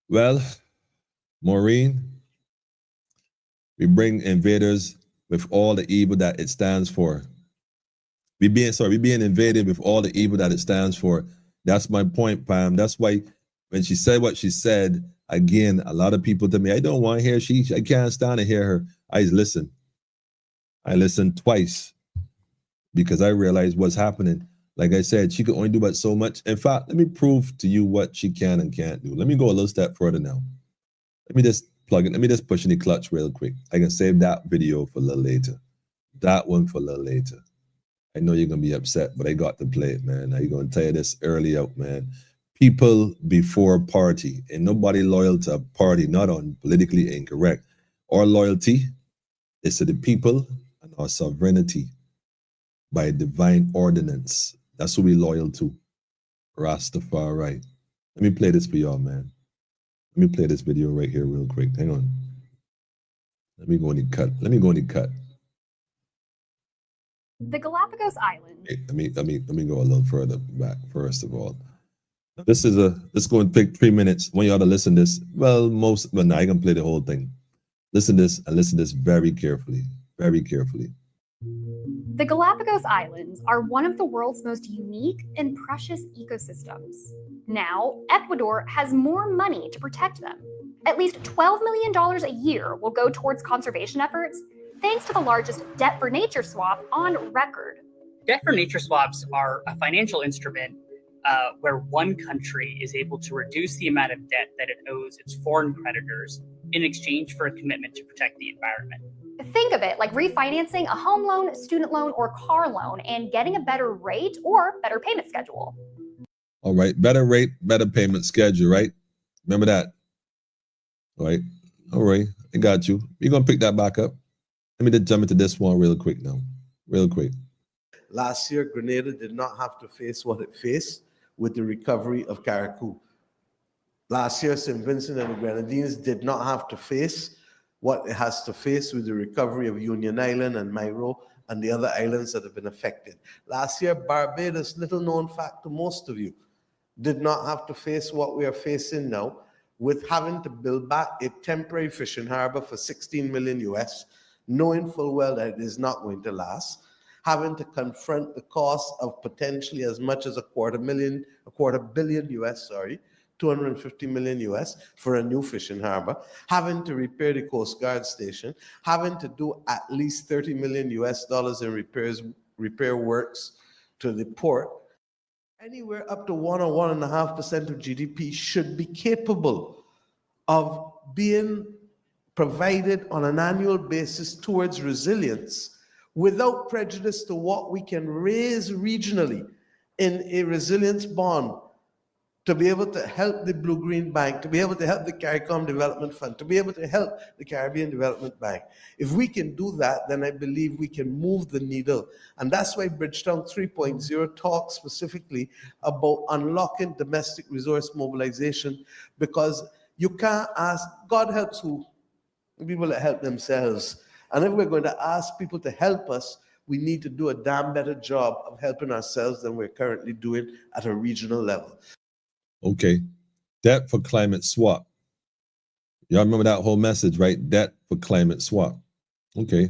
Well, Maureen, we bring invaders with all the evil that it stands for. We being invaded with all the evil that it stands for. That's my point, Pam. That's why when she said what she said, again, a lot of people tell me, I don't want to hear I can't stand to hear her. I listen. I listened twice because I realized what's happening. Like I said, she could only do but so much. In fact, let me prove to you what she can and can't do. Let me go a little step further now. Let me just plug it. Let me just push in the clutch real quick. I can save that video for a little later. That one for a little later. I know you're going to be upset, but I got to play it, man. I'm going to tell you this early out, man. People before party. Ain't nobody loyal to a party, not on politically incorrect. Our loyalty is to the people and our sovereignty by divine ordinance. That's who we loyal to. Rastafari. Let me play this for y'all, man. Let me play this video right here real quick. Hang on. Let me go in the cut. The Galapagos Islands. Let me go a little further back. First of all, this is going to take 3 minutes. When you ought to listen to this, well, no, I can play the whole thing. Listen to this and listen to this very carefully, very carefully. The Galapagos Islands are one of the world's most unique and precious ecosystems. Now, Ecuador has more money to protect them. At least $12 million a year will go towards conservation efforts, thanks to the largest Debt for Nature swap on record. Debt for Nature swaps are a financial instrument where one country is able to reduce the amount of debt that it owes its foreign creditors in exchange for a commitment to protect the environment. Think of it like refinancing a home loan, student loan, or car loan and getting a better rate or better payment schedule. All right, better rate, better payment schedule, right? Remember that. All right, I got you. You're going to pick that back up. Let me just jump into this one real quick now. Real quick. Last year, Grenada did not have to face what it faced with the recovery of Carriacou. Last year, St. Vincent and the Grenadines did not have to face what it has to face with the recovery of Union Island and Mayro and the other islands that have been affected. Last year, Barbados, little known fact to most of you, did not have to face what we are facing now with having to build back a temporary fishing harbor for 16 million US, knowing full well that it is not going to last, having to confront the cost of potentially as much as a quarter billion US, 250 million US for a new fishing harbor, having to repair the Coast Guard station, having to do at least 30 million US dollars in repair works to the port. Anywhere up to 1 or 1.5% of GDP should be capable of being provided on an annual basis towards resilience without prejudice to what we can raise regionally in a resilience bond to be able to help the Blue-Green Bank, to be able to help the CARICOM Development Fund, to be able to help the Caribbean Development Bank. If we can do that, then I believe we can move the needle. And that's why Bridgetown 3.0 talks specifically about unlocking domestic resource mobilization, because you can't ask, God helps who? The people that help themselves. And if we're going to ask people to help us, we need to do a damn better job of helping ourselves than we're currently doing at a regional level. Okay, debt for climate swap. Y'all remember that whole message, right? Debt for climate swap. Okay,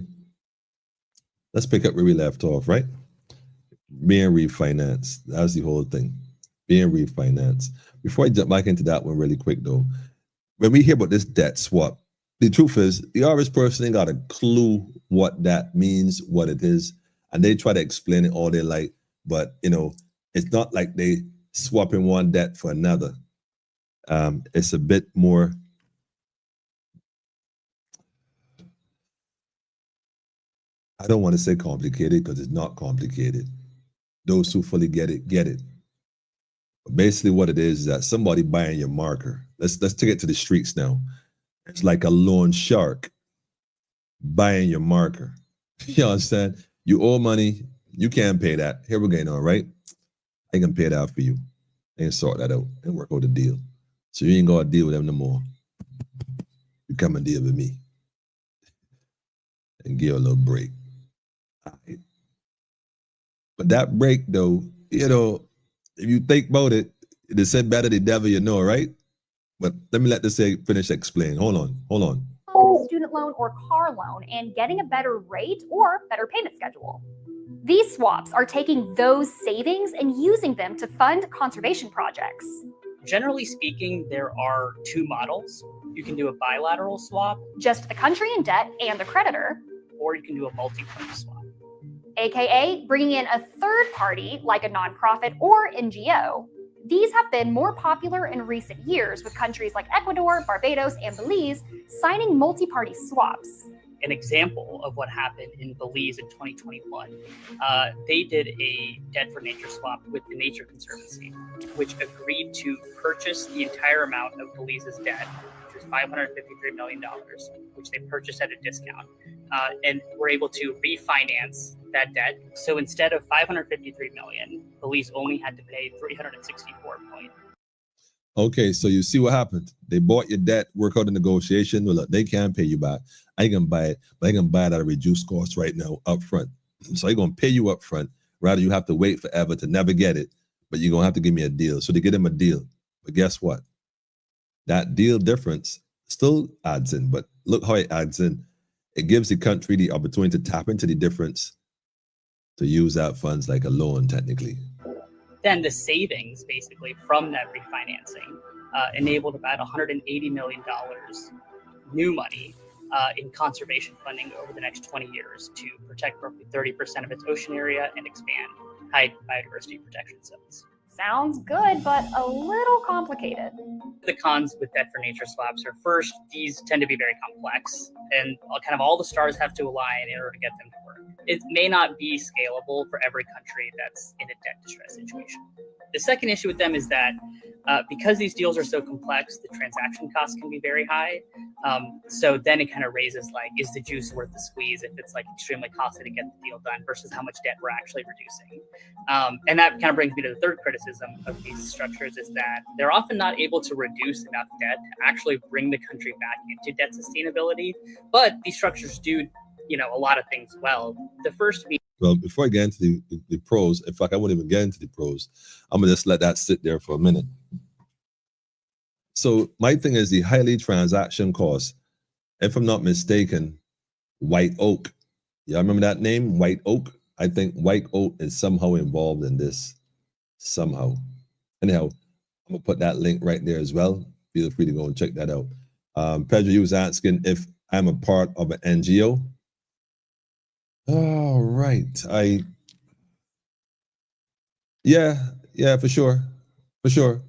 let's pick up where we left off, right? Being refinanced. That's the whole thing. Being refinanced. Before I jump back into that one really quick though, when we hear about this debt swap, the truth is the average person ain't got a clue what that means, what it is, and they try to explain it all they like, but you know, it's not like they swapping one debt for another. It's a bit more, I don't want to say complicated because it's not complicated. Those who fully get it, get it. But basically what it is that somebody buying your marker. Let's take it to the streets now. It's like a loan shark buying your marker. You understand? You owe money, you can't pay that. Here we're going on, right? I can pay that for you and sort that out and work out the deal. So you ain't gonna deal with them no more. You come and deal with me and give a little break. All right. But that break though, you know, if you think about it, they said better the devil you know, right? But let me let this say finish explain. Hold on. Student loan or car loan and getting a better rate or better payment schedule. These swaps are taking those savings and using them to fund conservation projects. Generally speaking, there are two models. You can do a bilateral swap, Just the country in debt and the creditor, or you can do a multi-party swap. aka bringing in a third party like a nonprofit or NGO. These have been more popular in recent years with countries like Ecuador, Barbados, and Belize signing multi-party swaps. An example of what happened in Belize in 2021, they did a Debt for Nature swap with the Nature Conservancy, which agreed to purchase the entire amount of Belize's debt, which was $553 million, which they purchased at a discount, and were able to refinance that debt. So instead of $553 million, Belize only had to pay $364 million. Okay, so you see what happened. They bought your debt, work out a negotiation. Well, look, they can't pay you back. I can buy it, but I can buy it at a reduced cost right now up front. So they're gonna pay you up front. Rather, you have to wait forever to never get it, but you're gonna have to give me a deal. So they get them a deal. But guess what? That deal difference still adds in, but look how it adds in. It gives the country the opportunity to tap into the difference to use that funds like a loan, technically. Then the savings, basically, from that refinancing enabled about $180 million new money in conservation funding over the next 20 years to protect roughly 30% of its ocean area and expand high biodiversity protection zones. Sounds good, but a little complicated. The cons with debt for nature swaps are, first, these tend to be very complex, and kind of all the stars have to align in order to get them to work. It may not be scalable for every country that's in a debt distress situation. The second issue with them is that because these deals are so complex, the transaction costs can be very high. So then it kind of raises, like, is the juice worth the squeeze if it's like extremely costly to get the deal done versus how much debt we're actually reducing? And that kind of brings me to the third criticism of these structures, is that they're often not able to reduce enough debt to actually bring the country back into debt sustainability. But these structures do, a lot of things well. The first being, well, before I get into the pros, in fact, I won't even get into the pros. I'm gonna just let that sit there for a minute. So my thing is the highly transaction cost. If I'm not mistaken, White Oak. Y'all remember that name, White Oak? I think White Oak is somehow involved in this. Somehow. Anyhow, I'm gonna put that link right there as well. Feel free to go and check that out. Pedro, you was asking if I'm a part of an NGO. All right. Yeah, for sure. For sure.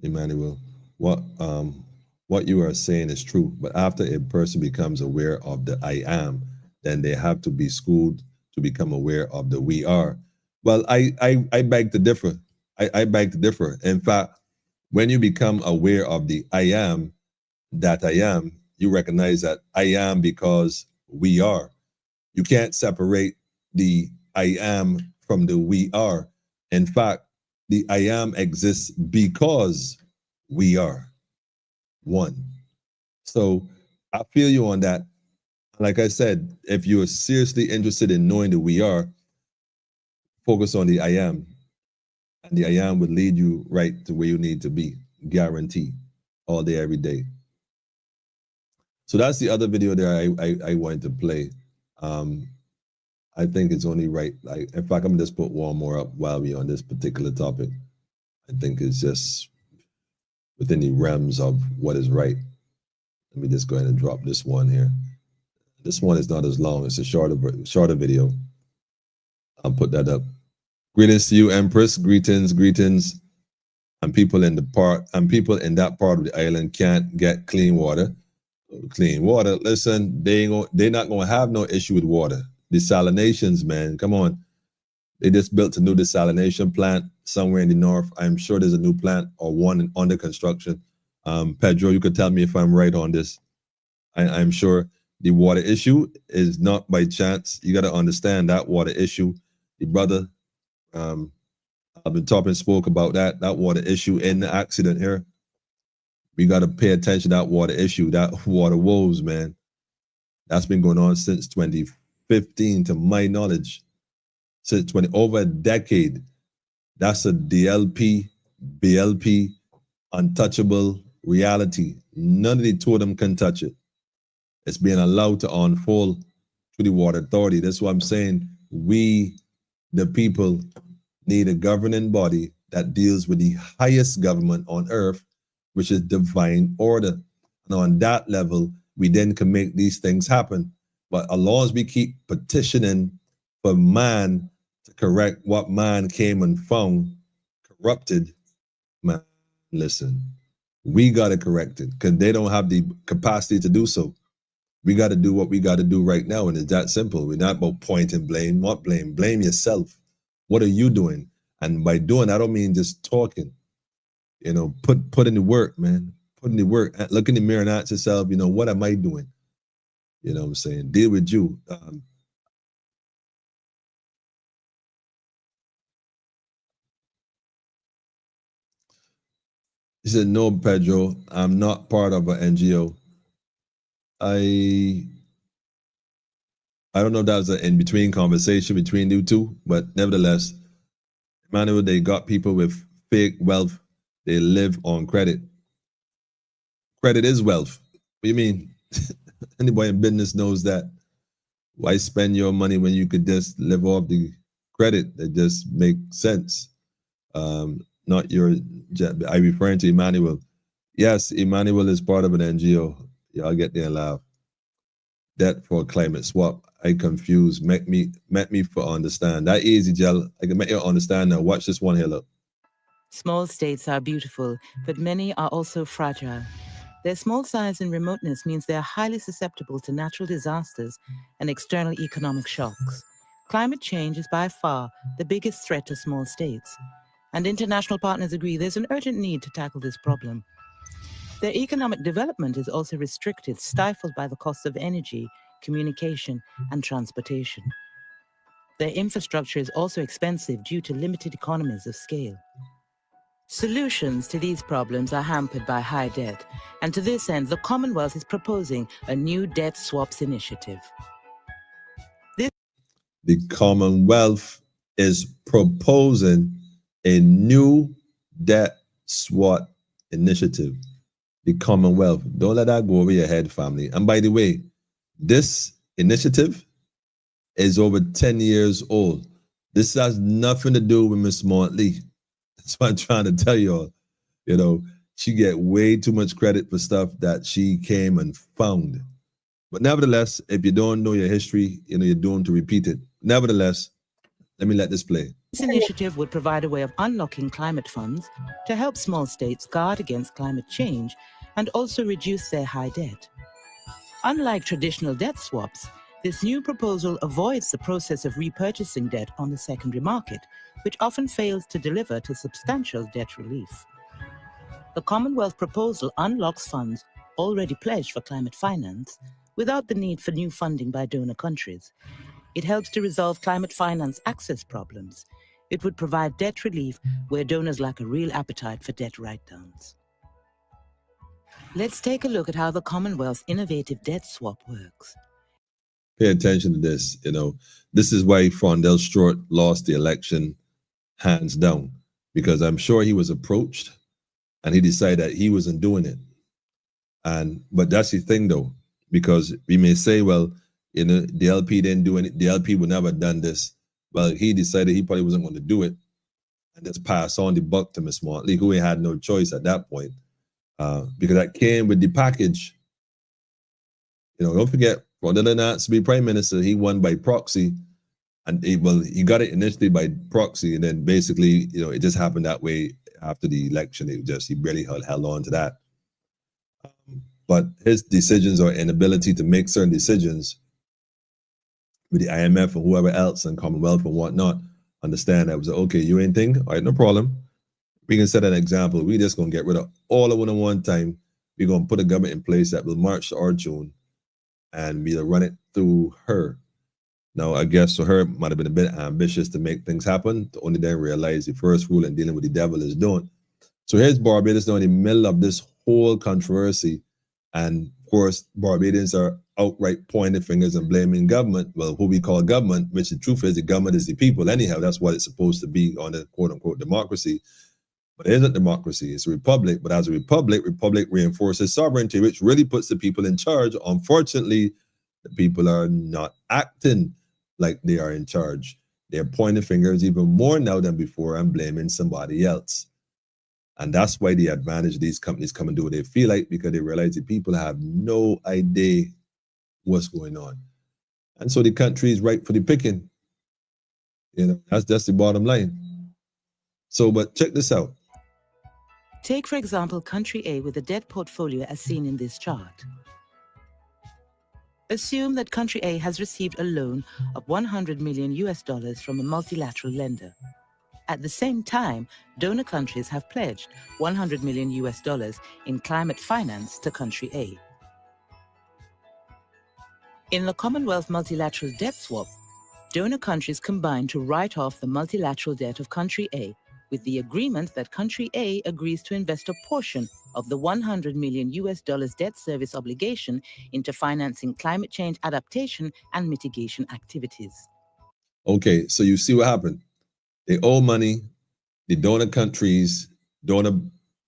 Emmanuel, what you are saying is true, but after a person becomes aware of the I am, then they have to be schooled to become aware of the we are. Well, I beg to differ. I beg to differ. In fact, when you become aware of the I am, that I am, you recognize that I am because we are. You can't separate the I am from the we are. In fact, the I am exists because we are one. So I feel you on that. Like I said, if you're seriously interested in knowing the we are, focus on the I am. And the I am would lead you right to where you need to be, guarantee, all day, every day. So that's the other video there I wanted to play. I think it's only right. In fact, I'm gonna just put one more up while we're on this particular topic. I think it's just within the realms of what is right. Let me just go ahead and drop this one here. This one is not as long. It's a shorter video. I'll put that up. Greetings to you, Empress. Greetings. And people in that part of the island can't get clean water. Listen, they're not gonna have no issue with water. Desalinations, man. Come on. They just built a new desalination plant somewhere in the north. I'm sure there's a new plant or one under construction. Pedro, you could tell me if I'm right on this. I'm sure the water issue is not by chance. You got to understand that water issue. The brother, I've been spoke about that water issue in the accident here. We got to pay attention to that water issue, that water woes, man. That's been going on since 2015, to my knowledge. Since over a decade. That's a DLP, BLP, untouchable reality. None of the two of them can touch it. It's being allowed to unfold through the Water Authority. That's why I'm saying we, the people, need a governing body that deals with the highest government on earth, which is divine order. And on that level, we then can make these things happen. But as long as we keep petitioning for man to correct what man came and found corrupted, man, listen, we got to correct it because they don't have the capacity to do so. We got to do what we got to do right now, and it's that simple. We're not about point and blame. What blame? Blame yourself. What are you doing? And by doing, I don't mean just talking. Put in the work, man. Put in the work. Look in the mirror and ask yourself, what am I doing? You know what I'm saying? Deal with you. He said, no, Pedro, I'm not part of an NGO. I don't know if that was an in-between conversation between you two, but nevertheless, Emmanuel, they got people with fake wealth. They live on credit. Credit is wealth. What do you mean? Anybody in business knows that. Why spend your money when you could just live off the credit? That just makes sense. Not your, I referring to Emmanuel. Yes, Emmanuel is part of an NGO. Y'all get there and laugh. Debt for climate swap. I confused. Make me for understand. That easy, Gel. I can make you understand now. Watch this one here, look. Small states are beautiful, but many are also fragile. Their small size and remoteness means they are highly susceptible to natural disasters and external economic shocks. Climate change is by far the biggest threat to small states, and international partners agree there's an urgent need to tackle this problem. Their economic development is also restricted, stifled by the cost of energy, communication, and transportation. Their infrastructure is also expensive due to limited economies of scale. Solutions to these problems are hampered by high debt, and to this end, the Commonwealth is proposing a new debt swaps initiative. The Commonwealth is proposing a new debt swap initiative. The Commonwealth. Don't let that go over your head, family. And by the way, this initiative is over 10 years old. This has nothing to do with Miss Montley. That's what I'm trying to tell y'all. You know, she get way too much credit for stuff that she came and found. But nevertheless, if you don't know your history, you know, you're doomed to repeat it. Nevertheless, let this play. This initiative would provide a way of unlocking climate funds to help small states guard against climate change and also reduce their high debt. Unlike traditional debt swaps, this new proposal avoids the process of repurchasing debt on the secondary market, which often fails to deliver to substantial debt relief. The Commonwealth proposal unlocks funds already pledged for climate finance without the need for new funding by donor countries. It helps to resolve climate finance access problems. It would provide debt relief where donors lack a real appetite for debt write-downs. Let's take a look at how the Commonwealth's innovative debt swap works. Pay attention to this. You know, this is why Frondell Stewart lost the election hands down, because I'm sure he was approached and he decided that he wasn't doing it. But that's the thing though, because we may say, well, you know, the LP didn't do it. The LP would never have done this. Well, he decided he probably wasn't going to do it and just pass on the buck to Miss Montley, who had no choice at that point, because that came with the package. You know, don't forget, Ronald Reagan to be prime minister, he won by proxy, and he got it initially by proxy, and then basically, you know, it just happened that way after the election. He barely held on to that. But his decisions or inability to make certain decisions with the IMF and whoever else and Commonwealth and whatnot, understand that was okay, you ain't thing, all right, no problem. We can set an example. We just gonna get rid of all of them at one time. We're gonna put a government in place that will march to our tune and we'll run it through her. Now, I guess for her, it might have been a bit ambitious to make things happen, to only then realize the first rule in dealing with the devil is doing. So here's Barbados now in the middle of this whole controversy. And of course, Barbadians are outright pointing fingers and blaming government. Well, who we call government, which the truth is the government is the people. Anyhow, that's what it's supposed to be on a quote unquote democracy. But it isn't democracy, it's a republic. But as a republic reinforces sovereignty, which really puts the people in charge. Unfortunately, the people are not acting like they are in charge. They're pointing fingers even more now than before and blaming somebody else. And that's why the advantage these companies come and do what they feel like, because they realize the people have no idea what's going on. And so the country is ripe for the picking. You know, that's the bottom line. So, but check this out. Take, for example, country A with a debt portfolio as seen in this chart. Assume that country A has received a loan of $100 million from a multilateral lender. At the same time, donor countries have pledged $100 million in climate finance to country A. In the Commonwealth multilateral debt swap, donor countries combine to write off the multilateral debt of country A with the agreement that country A agrees to invest a portion of the $100 million debt service obligation into financing climate change adaptation and mitigation activities. Okay, so you see what happened. They owe money. The donor countries, donor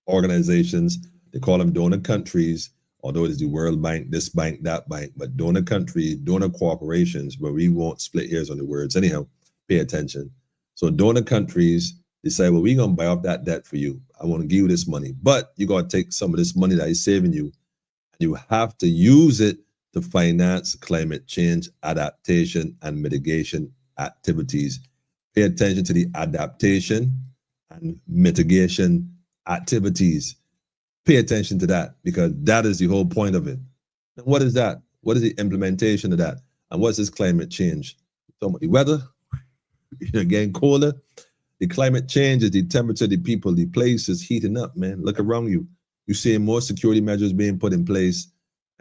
organizations, they call them donor countries, although it's the World Bank, this bank, that bank, but donor countries, donor corporations, where we won't split hairs on the words. Anyhow, pay attention. So donor countries, they say, well, we're going to buy off that debt for you. I want to give you this money, but you got to take some of this money that is saving you, and you have to use it to finance climate change adaptation and mitigation activities. Pay attention to the adaptation and mitigation activities. Pay attention to that, because that is the whole point of it. And what is that? What is the implementation of that? And what's this climate change? Talking about the weather, getting colder. The climate change is the temperature of the people. The place is heating up, man. Look around you. You're seeing more security measures being put in place.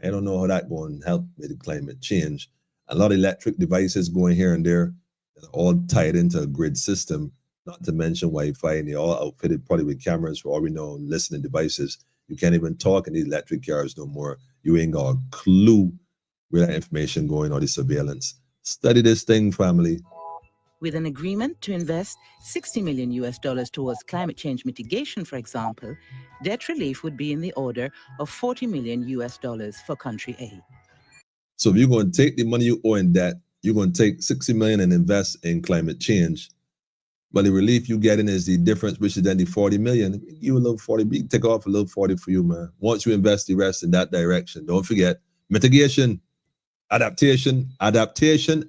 I don't know how that going to help with the climate change. A lot of electric devices going here and there that are all tied into a grid system, not to mention Wi-Fi, and they're all outfitted probably with cameras for all we know, listening devices. You can't even talk in these electric cars no more. You ain't got a clue where that information going or the surveillance. Study this thing, family. With an agreement to invest $60 million towards climate change mitigation, for example, debt relief would be in the order of $40 million for country A. So if you're going to take the money you owe in debt, you're going to take $60 million and invest in climate change. But the relief you getting is the difference, which is then the $40 million. You a little 40, take off a little 40 for you, man. Once you invest the rest in that direction, don't forget mitigation, adaptation,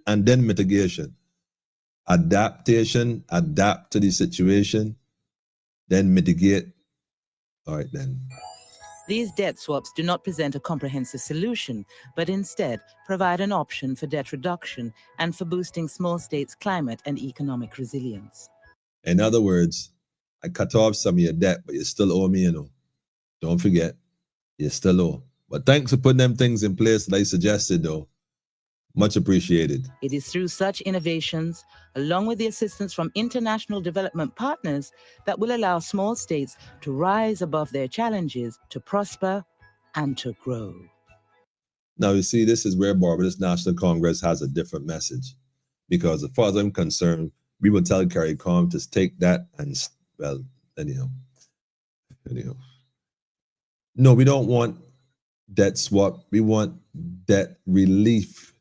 and then mitigation. Adaptation, adapt to the situation, then mitigate. All right, then. These debt swaps do not present a comprehensive solution, but instead provide an option for debt reduction and for boosting small states' climate and economic resilience. In other words, I cut off some of your debt, but you still owe me, you know. Don't forget, you still owe. But thanks for putting them things in place that I suggested, though. Much appreciated. It is through such innovations, along with the assistance from international development partners, that will allow small states to rise above their challenges, to prosper and to grow. Now, you see, this is where Barbados National Congress has a different message. Because as far as I'm concerned, we will tell CARICOM to take that and, well, anyhow. No, we don't want debt swap. We want debt relief.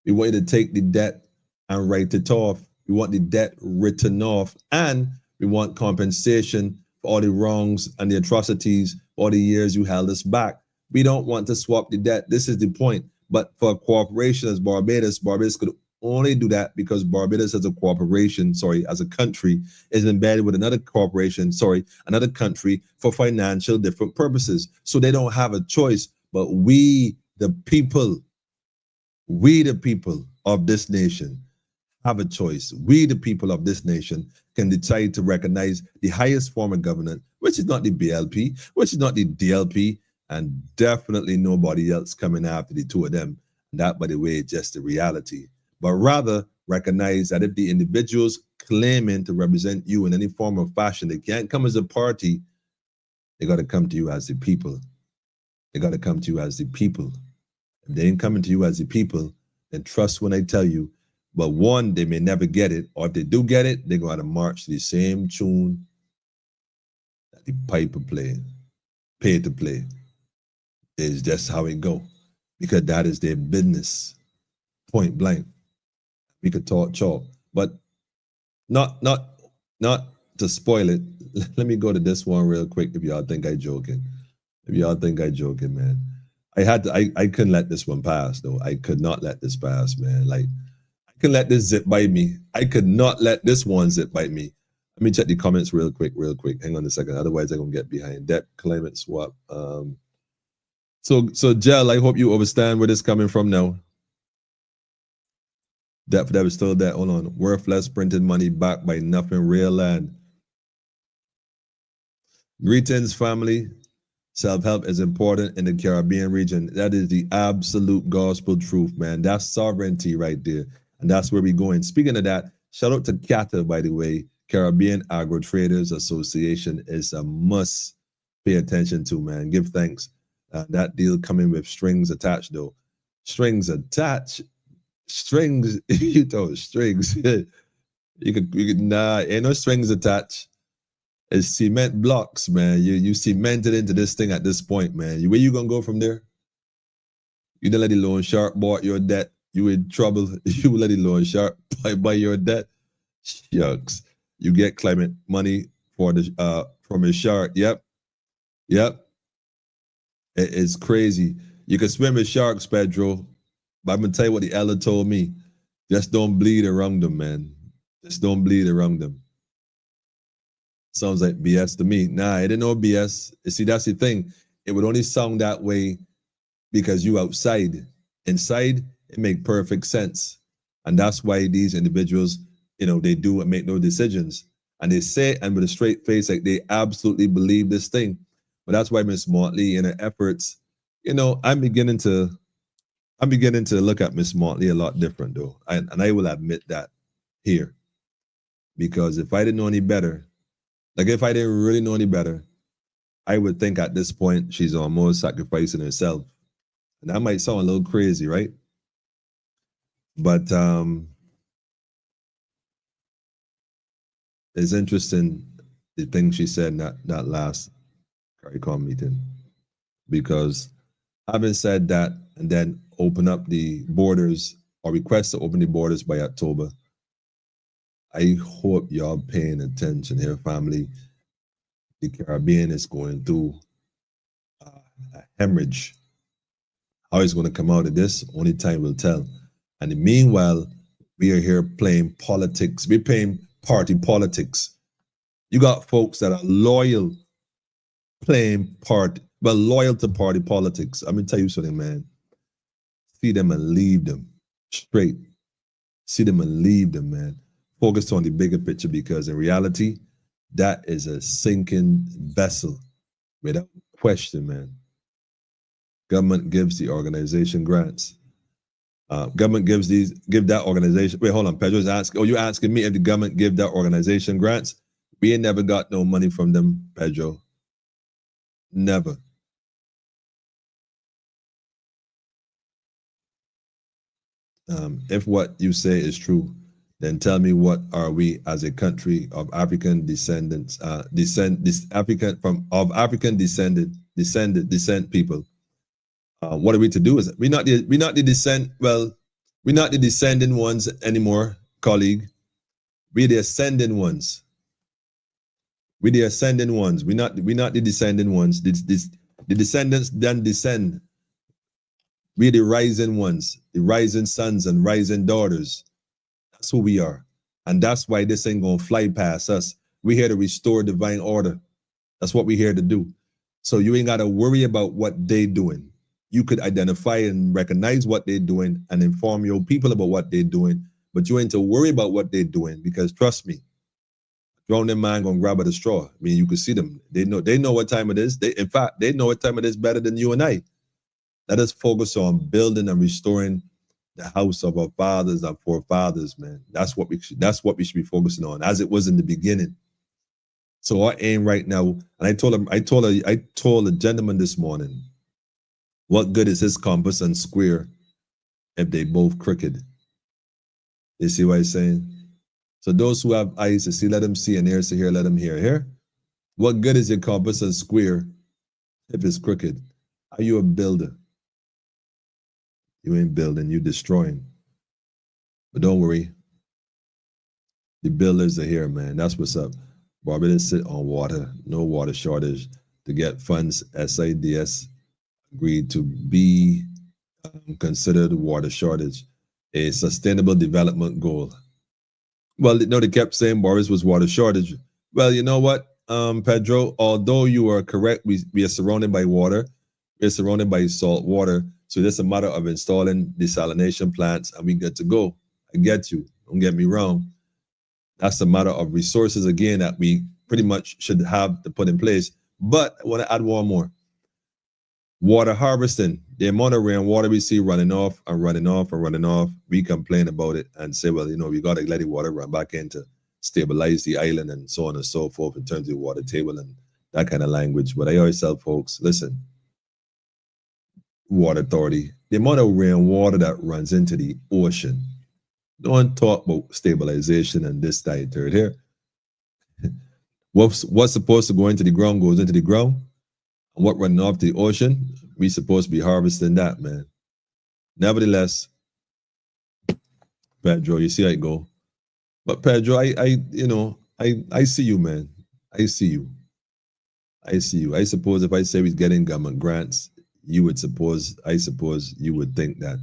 We want you to take the debt and write it off. We want the debt written off, and we want compensation for all the wrongs and the atrocities, all the years you held us back. We don't want to swap the debt. This is the point. But for a corporation as Barbados, Barbados could only do that because Barbados as a corporation, as a country, is embedded with another corporation, another country for financial different purposes. So they don't have a choice, but we, the people of this nation have a choice. We, the people of this nation, can decide to recognize the highest form of government, which is not the BLP, which is not the DLP, and definitely nobody else coming after the two of them. And that, by the way, is just the reality. But rather recognize that if the individuals claiming to represent you in any form or fashion, they can't come as a party, they got to come to you as the people. They got to come to you as the people. If they ain't coming to you as the people, then trust when I tell you. But one, they may never get it, or if they do get it, they're going to march to the same tune that the piper play, pay to play. It's just how it go, because that is their business, point blank. We could talk chalk, but not to spoil it. Let me go to this one real quick. If y'all think I joking, man. I couldn't let this one pass though. I could not let this pass, man. Like, I can let this zip bite me. I could not let this one zip bite me. Let me check the comments real quick. Hang on a second. Otherwise, I'm gonna get behind. Debt climate swap. So Gel, I hope you understand where this is coming from now. Debt for that is still debt. Hold on. Worthless printed money backed by nothing, real land. Greetings, family. Self-help is important in the Caribbean region. That is the absolute gospel truth, man. That's sovereignty right there. And that's where we're going. Speaking of that, shout out to Kata, by the way. Caribbean Agro Traders Association is a must pay attention to, man. Give thanks. That deal coming with strings attached, though. Strings attached. Strings, you know, strings. you could, nah, ain't no strings attached. It's cement blocks, man. You cemented into this thing at this point, man. Where you gonna go from there? You didn't let the loan shark bought your debt. You in trouble. You let the loan shark buy your debt. Shucks. You get climate money for the from a shark. Yep. It's crazy. You can swim with sharks, Pedro. But I'm gonna tell you what the elder told me. Just don't bleed around them, man. Just don't bleed around them. Sounds like BS to me. Nah, it ain't no BS. You see, that's the thing. It would only sound that way because you outside. Inside, it make perfect sense. And that's why these individuals, you know, they do and make no decisions. And they say, and with a straight face, like they absolutely believe this thing. But that's why Miss Motley, in her efforts, you know, I'm beginning to look at Miss Motley a lot different, though. And I will admit that here. Because if I didn't know any better, like if I didn't really know any better, I would think at this point she's almost sacrificing herself. And that might sound a little crazy, right? But it's interesting the thing she said in that last CARICOM meeting. Because having said that, and then open up the borders or request to open the borders by October, I hope y'all paying attention here, family. The Caribbean is going through a hemorrhage. How it's going to come out of this, only time will tell. And meanwhile, we are here playing politics. We're playing party politics. You got folks that are loyal, loyal to party politics. I'm going to tell you something, man. See them and leave them straight. See them and leave them, man. Focus on the bigger picture, because in reality, that is a sinking vessel without question, man. Government gives the organization grants. Government give that organization. Wait, hold on. Pedro's asking. Oh, you asking me if the government give that organization grants? We ain't never got no money from them, Pedro. Never. If what you say is true, then tell me, what are we as a country of African descendants, African descent people? What are we to do? Is it we're not the descent? Well, we're not the descending ones anymore, colleague. We're the ascending ones. We're the ascending ones. We're not the descending ones. The descendants then descend. We're the rising ones, the rising sons and rising daughters. That's who we are. And that's why this ain't gonna fly past us. We're here to restore divine order. That's what we're here to do. So you ain't gotta worry about what they doing. You could identify and recognize what they're doing and inform your people about what they're doing, but you ain't to worry about what they're doing, because trust me, drowning man gonna grab at a straw. I mean, you can see them. They know what time it is. In fact, they know what time it is better than you and I. Let us focus on building and restoring the house of our fathers and forefathers, man. That's what we should be focusing on, as it was in the beginning. So our aim right now, and I told a gentleman this morning, what good is his compass and square if they both crooked? You see what I'm saying? So those who have eyes to see, let them see, and ears to hear, let them hear. Here, what good is your compass and square if it's crooked? Are you a builder? You ain't building, you destroying. But don't worry. The builders are here, man. That's what's up. Barbados sit on water, no water shortage. To get funds, SIDS agreed to be considered water shortage a sustainable development goal. Well, no, they kept saying Barbados was water shortage. Well, you know what, Pedro, although you are correct, we are surrounded by water. We're surrounded by salt water. So it's a matter of installing desalination plants and we good to go. I get you. Don't get me wrong. That's a matter of resources, again, that we pretty much should have to put in place. But I want to add one more. Water harvesting. The amount of rainwater we see running off and running off and running off, we complain about it and say, well, you know, we got to let the water run back into stabilize the island and so on and so forth in terms of the water table and that kind of language. But I always tell folks, listen, Water Authority, the amount of rainwater that runs into the ocean, don't talk about stabilization and this, that, and third here. What's supposed to go into the ground goes into the ground. And what running off the ocean, we supposed to be harvesting that, man. Nevertheless, Pedro, you see how it go. But Pedro, I see you, man. I see you. I suppose if I say we're getting government grants, I suppose you would think that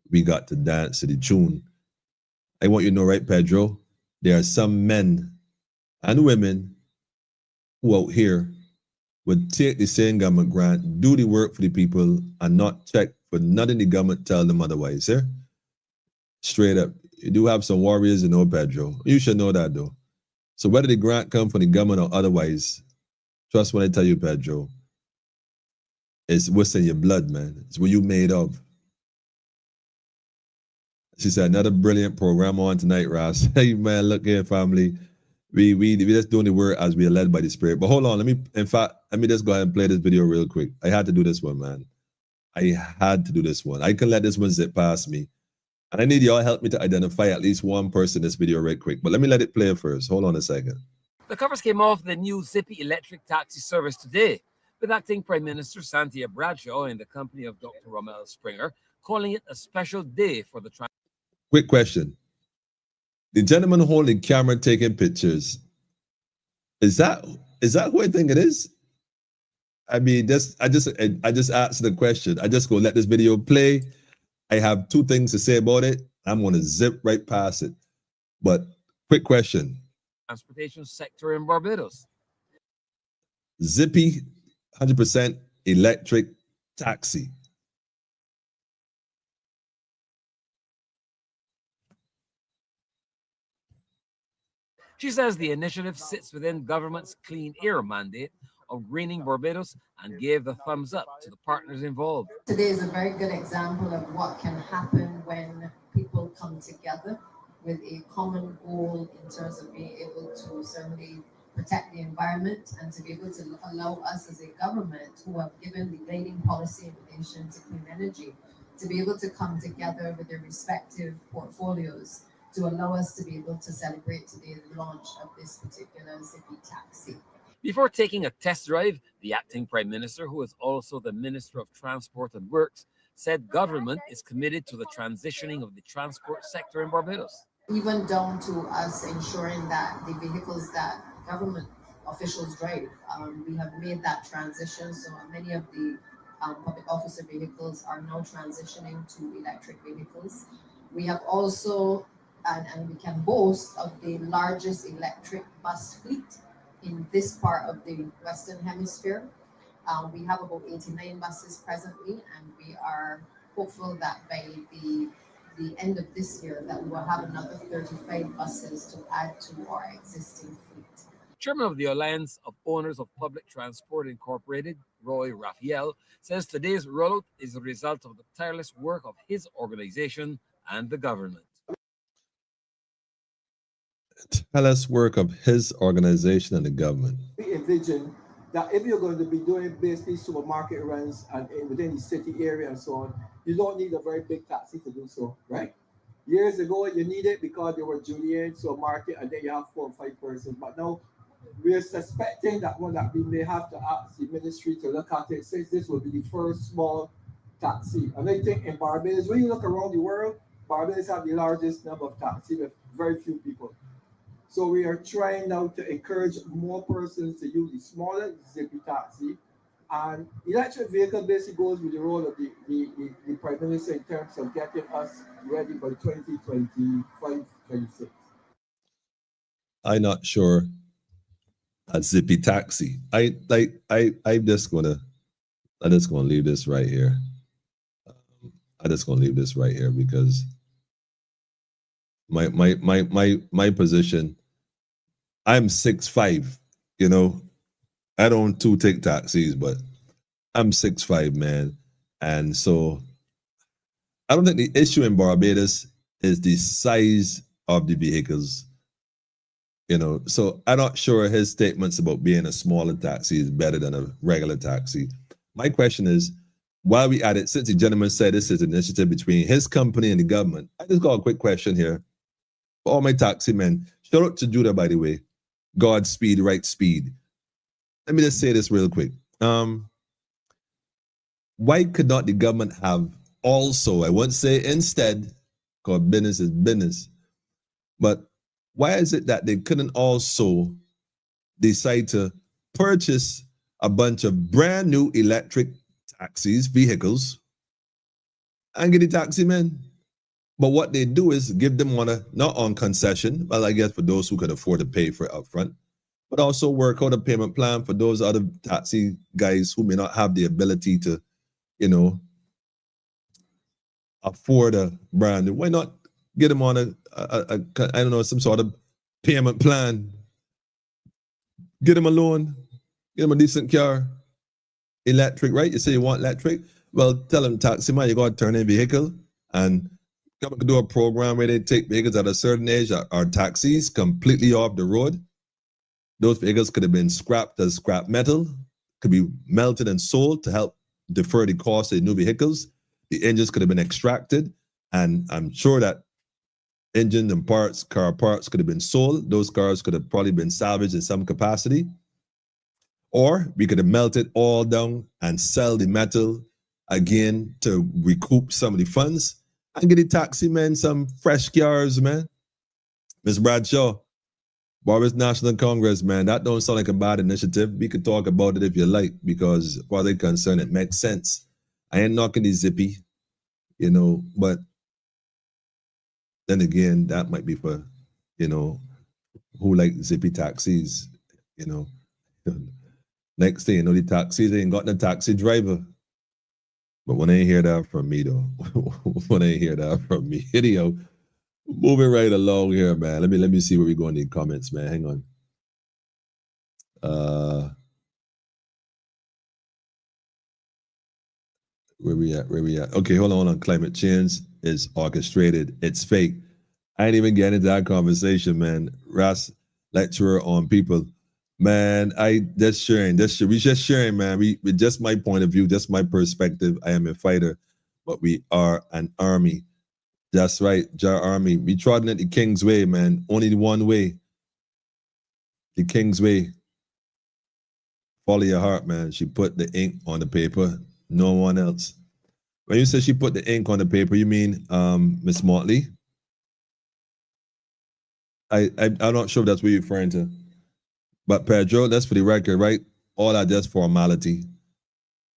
we got to dance to the tune. I want you to know, right, Pedro, there are some men and women who out here would take the same government grant, do the work for the people, and not check for nothing the government tell them otherwise, eh? Straight up. You do have some warriors, Pedro. You should know that, though. So whether the grant come from the government or otherwise, trust when I tell you, Pedro, it's what's in your blood, man. It's what you made of. She said, another brilliant program on tonight, Ross. Hey, man, look here, family. We just doing the work as we are led by the Spirit. But hold on, let me just go ahead and play this video real quick. I had to do this one, man. I had to do this one. I can let this one zip past me. And I need y'all help me to identify at least one person in this video real quick. But let me let it play first. Hold on a second. The covers came off the new Zippy electric taxi service today, with acting Prime Minister Santia Bradshaw in the company of Dr. Rommel Springer calling it a special day for the Quick question. The gentleman holding camera taking pictures, is that who I think it is? I mean, I just asked the question. I just go let this video play. I have two things to say about it. I'm going to zip right past it. But quick question. transportation sector in Barbados. Zippy, 100% electric taxi. She says the initiative sits within government's clean air mandate of greening Barbados and gave the thumbs up to the partners involved. Today is a very good example of what can happen when people come together with a common goal in terms of being able to certainly protect the environment and to be able to allow us as a government who have given the guiding policy in relation to clean energy to be able to come together with their respective portfolios to allow us to be able to celebrate today the launch of this particular Zippy taxi. Before taking a test drive, the acting Prime Minister, who is also the Minister of Transport and Works, said government is committed to the transitioning of the transport sector in Barbados. Even down to us ensuring that the vehicles that government officials drive, we have made that transition. So many of the public officer vehicles are now transitioning to electric vehicles. We have also, and we can boast of the largest electric bus fleet in this part of the Western Hemisphere. We have about 89 buses presently, and we are hopeful that by the end of this year that we will have another 35 buses to add to our existing fleet. Chairman of the Alliance of Owners of Public Transport Incorporated, Roy Raphael, says today's rollout is a result of the tireless work of his organization and the government. Tireless work of his organization and the government. We envision that if you're going to be doing basically supermarket runs and within the city area and so on, you don't need a very big taxi to do so, right? Years ago, you need it because they were Julian, so market, and then you have 4 or 5 persons. But now we're suspecting that we may have to ask the ministry to look at it, since this will be the first small taxi. And I think in Barbados, when you look around the world, Barbados have the largest number of taxis with very few people. So we are trying now to encourage more persons to use the smaller Zippy taxi. And electric vehicle basically goes with the role of the Prime Minister in terms of getting us ready by 2025, 26. I'm not sure a Zippy taxi. I'm just gonna leave this right here. I'm just gonna leave this right here because my position, I'm 6'5", you know. I don't take taxis, but I'm 6'5", man. And so I don't think the issue in Barbados is the size of the vehicles. You know, so I'm not sure his statements about being a smaller taxi is better than a regular taxi. My question is, while we at it, since the gentleman said this is an initiative between his company and the government, I just got a quick question here. For all my taxi men, shout out to Judah, by the way. Godspeed, right speed. Let me just say this real quick. Why could not the government have also, I won't say instead, because business is business, but why is it that they couldn't also decide to purchase a bunch of brand new electric taxis, vehicles, and get the taxi men? But what they do is give them not on concession, but I guess for those who could afford to pay for it upfront, but also work out a payment plan for those other taxi guys who may not have the ability to, you know, afford a brand new. Why not get them on a I don't know, some sort of payment plan? Get them a loan, get them a decent car, electric, right? You say you want electric? Well, tell them, taxi man, you got to turn in vehicle and come and do a program where they take vehicles at a certain age or taxis completely off the road. Those vehicles could have been scrapped as scrap metal, could be melted and sold to help defer the cost of the new vehicles. The engines could have been extracted, and I'm sure that engine and parts, car parts could have been sold. Those cars could have probably been salvaged in some capacity. Or we could have melted all down and sell the metal again to recoup some of the funds and get the taxi men some fresh cars, man. Ms. Bradshaw, Barbados National Congress, man, that don't sound like a bad initiative. We could talk about it if you like, because as far as I'm concerned, it makes sense. I ain't knocking the zippy, you know, but then again, that might be for, you know, who like zippy taxis, you know. Next thing you know, the taxis ain't got no taxi driver. But when I hear that from me, though, when I hear that from me, video, moving right along here, man. Let me see where we go in the comments, man. Hang on. Where we at? Okay, hold on. Climate change is orchestrated. It's fake. I ain't even getting into that conversation, man. Ras lecturer on people. Man, we just sharing, man. We just my point of view, just my perspective. I am a fighter, but we are an army. That's right, Jar Army. We trodden at the King's way, man. Only the one way. The King's way. Follow your heart, man. She put the ink on the paper. No one else. When you say she put the ink on the paper, you mean Miss Motley? I'm not sure if that's what you're referring to. But Pedro, that's for the record, right? All that just formality.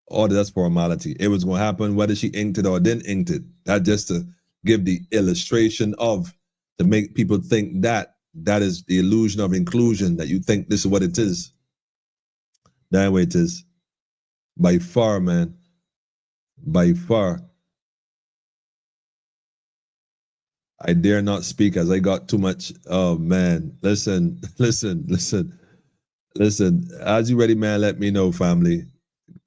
All that's formality. It was going to happen whether she inked it or didn't ink it. That just to give the illustration of, to make people think that is the illusion of inclusion, that you think this is what it is. That way it is. By far, man. By far. I dare not speak as I got too much. Oh, man. Listen. As you ready, man, let me know, family.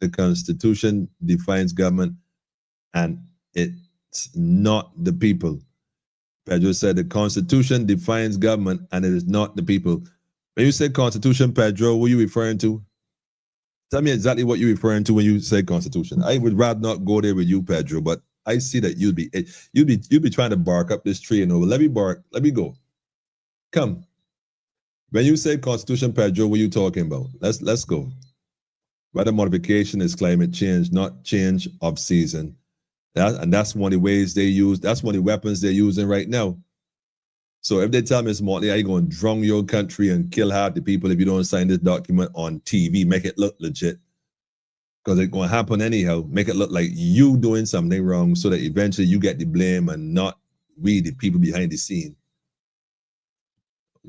The Constitution defines government, and it's not the people. Pedro said the Constitution defines government, and it is not the people. When you say Constitution, Pedro, what are you referring to? Tell me exactly what you're referring to when you say Constitution. I would rather not go there with you, Pedro, but I see that you'd be trying to bark up this tree and over. Let me bark. Let me go. Come. When you say Constitution, Pedro, what are you talking about? Let's go. Weather modification is climate change, not change of season. And that's one of the ways they use. That's one of the weapons they're using right now. So if they tell Ms. Motley, are you going to drown your country and kill half the people if you don't sign this document on TV, make it look legit? Because it's going to happen anyhow. Make it look like you doing something wrong so that eventually you get the blame and not we, the people behind the scene.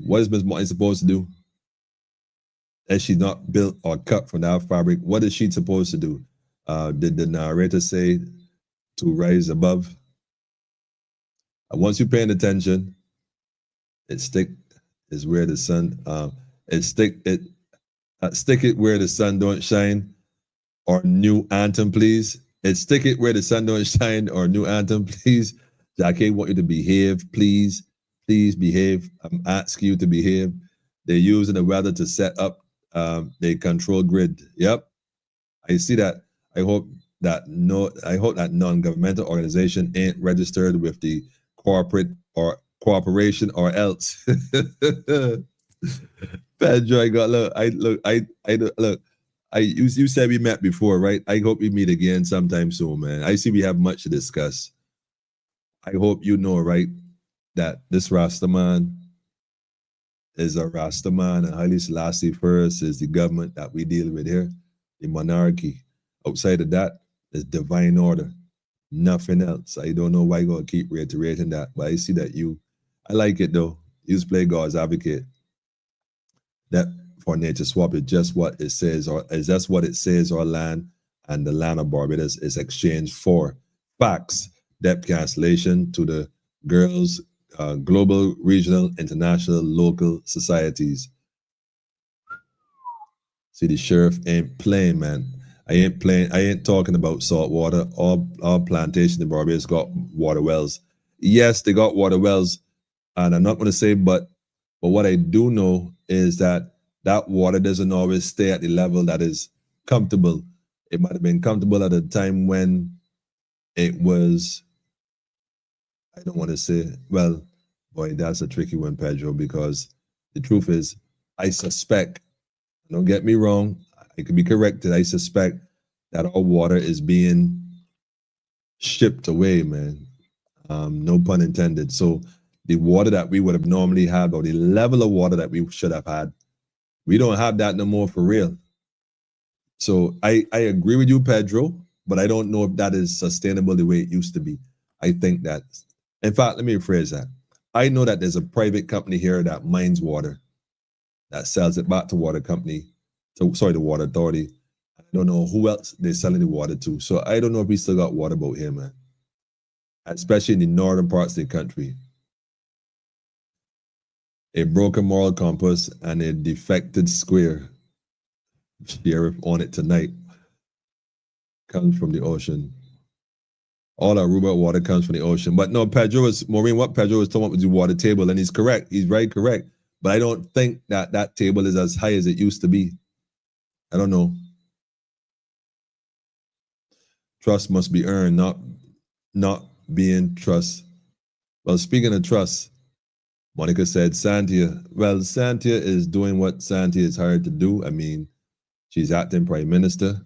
What is Ms. Motley supposed to do? If she's not built or cut from that fabric, what is she supposed to do? Did the narrator say to rise above? And once you're paying attention, stick it where the sun don't shine, or new anthem, please. Stick it where the sun don't shine, or new anthem, please. Jackie, I want you to behave, please. Please behave. I'm asking you to behave. they're using the weather to set up the control grid. Yep, I see that. I hope that non-governmental organization ain't registered with the corporate or corporation or else. Pedro, you said we met before, right? I hope we meet again sometime soon, man. I see we have much to discuss. I hope you know, right, that this Rastaman is a Rastaman, and Haile Selassie first is the government that we deal with here, the monarchy. Outside of that is divine order, nothing else. I don't know why you're gonna keep reiterating that, but I see that I like it though. You just play God's advocate. That for nature swap is just what it says, or is that's what it says, our land and the land of Barbados is exchanged for facts, debt cancellation to the girls, global, regional, international, local societies. See, the sheriff ain't playing, man. I ain't talking about salt water. All plantation in Barbados got water wells. Yes, they got water wells, and I'm not going to say but what I do know is that water doesn't always stay at the level that is comfortable. It might have been comfortable at a time when it was, I don't want to say, well, boy, that's a tricky one, Pedro, because the truth is, I suspect, don't get me wrong, I could be corrected, I suspect that our water is being shipped away, man. No pun intended. So the water that we would have normally had, or the level of water that we should have had, we don't have that no more for real. So I agree with you, Pedro, but I don't know if that is sustainable the way it used to be. I think that, in fact, let me rephrase that. I know that there's a private company here that mines water, that sells it back to water company, the water authority. I don't know who else they're selling the water to. So I don't know if we still got water boat here, man. Especially in the northern parts of the country. A broken moral compass and a defected square, sheriff on it tonight, comes from the ocean. All Aruba water comes from the ocean. But no, Maureen, what Pedro was talking about was the water table, and he's correct. He's very correct. But I don't think that table is as high as it used to be. I don't know. Trust must be earned, not being trust. Well, speaking of trust, Monica said Santia. Well, Santia is doing what Santia is hired to do. I mean, she's acting prime minister.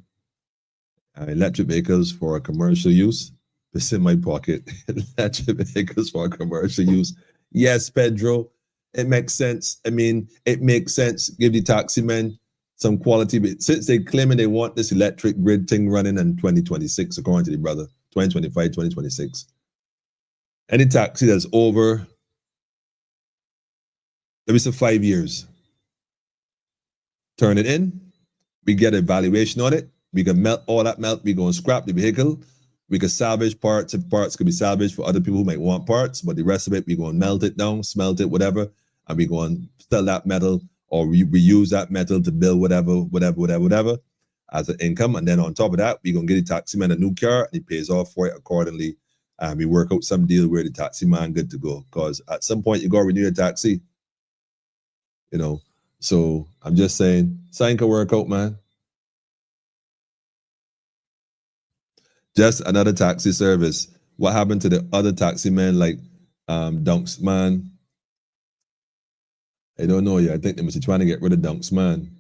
Electric vehicles for commercial use. It's in my pocket. Electric vehicles for commercial use. Yes, Pedro, it makes sense. I mean, it makes sense. Give the taxi men some quality. But since they're claiming they want this electric grid thing running in 2026, according to the brother, 2025, 2026. Any taxi that's over, let me say 5 years, turn it in, we get a valuation on it, we can melt all that melt, we go and scrap the vehicle, we can salvage parts, if parts could be salvaged for other people who might want parts, but the rest of it, we go and melt it down, smelt it, whatever, and we go and sell that metal, or reuse that metal to build whatever, as an income. And then on top of that, we gonna get the taxi man a new car, and he pays off for it accordingly. And we work out some deal where the taxi man good to go. Because at some point, you gotta renew your taxi. You know, so I'm just saying, sign can work out, man. Just another taxi service. What happened to the other taxi men like Dunks, man? I don't know yet. I think they must be trying to get rid of Dunks, man.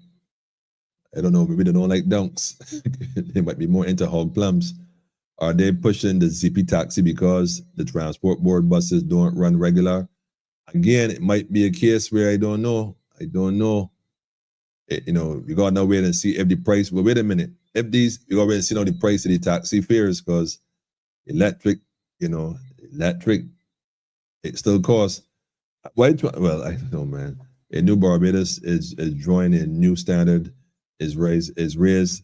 I don't know. Maybe they don't like Dunks. They might be more into hog plums. Are they pushing the ZP taxi because the transport board buses don't run regular? Again, it might be a case where I don't know. You know, you gotta wait and see if the price. Well, wait a minute. If these, you gotta wait and see now the price of the taxi fares, because electric, it still costs. Well, I don't know, man. A new Barbados is drawing a new standard, is raised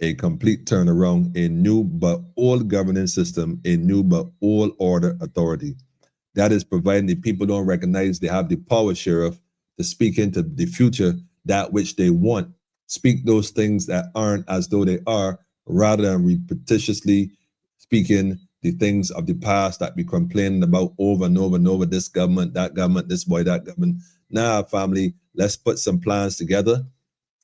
a complete turnaround, a new but old governance system, a new but old order authority. That is providing the people don't recognize they have the power, sheriff, to speak into the future, that which they want. Speak those things that aren't as though they are, rather than repetitiously speaking the things of the past that we complaining about over and over and over, this government, that government, this boy, that government. Nah, family, Let's put some plans together.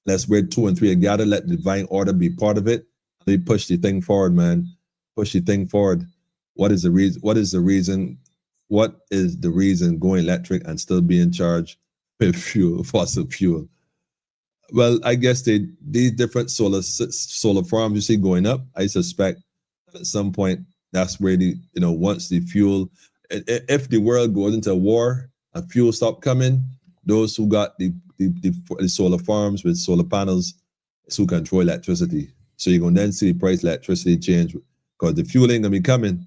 Let's where 2 and 3 are gathered. Let the divine order be part of it. They push the thing forward, man. Push the thing forward. What is the reason? What is the reason? What is the reason going electric and still being charged with fuel, fossil fuel? Well, I guess these different solar farms you see going up. I suspect at some point that's where once the fuel, if the world goes into a war and fuel stop coming, those who got the solar farms with solar panels is who control electricity. So you're going to then see the price of electricity change because the fuel ain't gonna be coming.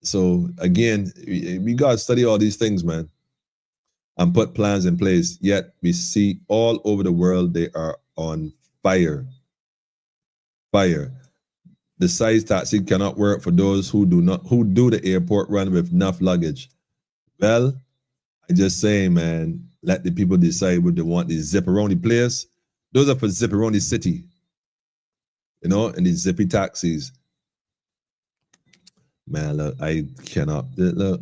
So again, we gotta study all these things, man, and put plans in place. Yet we see all over the world they are on fire. Fire. The size taxi cannot work for those who do the airport run with enough luggage. Well, I just say, man, let the people decide what they want. These zipperoni players, those are for zipperoni city, and these zippy taxis. Man, look, I cannot look.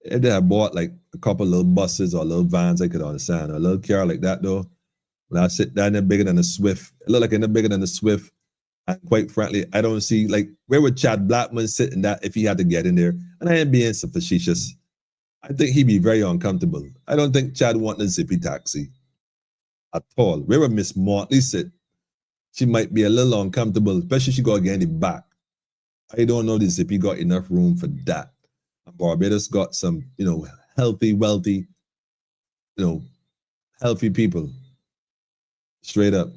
If they had bought like a couple little buses or little vans, I could understand. A little car like that, though. When I sit down there bigger than a Swift, it look like they're bigger than a Swift. And quite frankly, I don't see, like, where would Chad Blackman sit in that if he had to get in there? And I ain't being so facetious. I think he'd be very uncomfortable. I don't think Chad want a zippy taxi at all. Where would Miss Motley sit? She might be a little uncomfortable, especially if she go again in the back. I don't know the zippy got enough room for that. And Barbados got some, healthy, wealthy, healthy people. Straight up.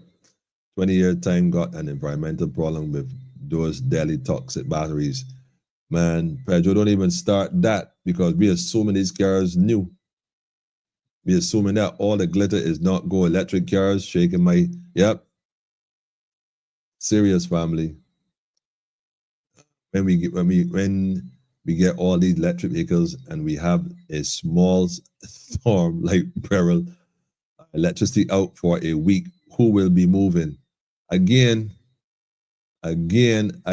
20-year time got an environmental problem with those deadly toxic batteries. Man, Pedro, don't even start that because we assuming these cars new. We assuming that all the glitter is not go electric cars, shaking my, yep. Serious, family. When we get all these electric vehicles and we have a small storm like peril, electricity out for a week, who will be moving? Again, I don't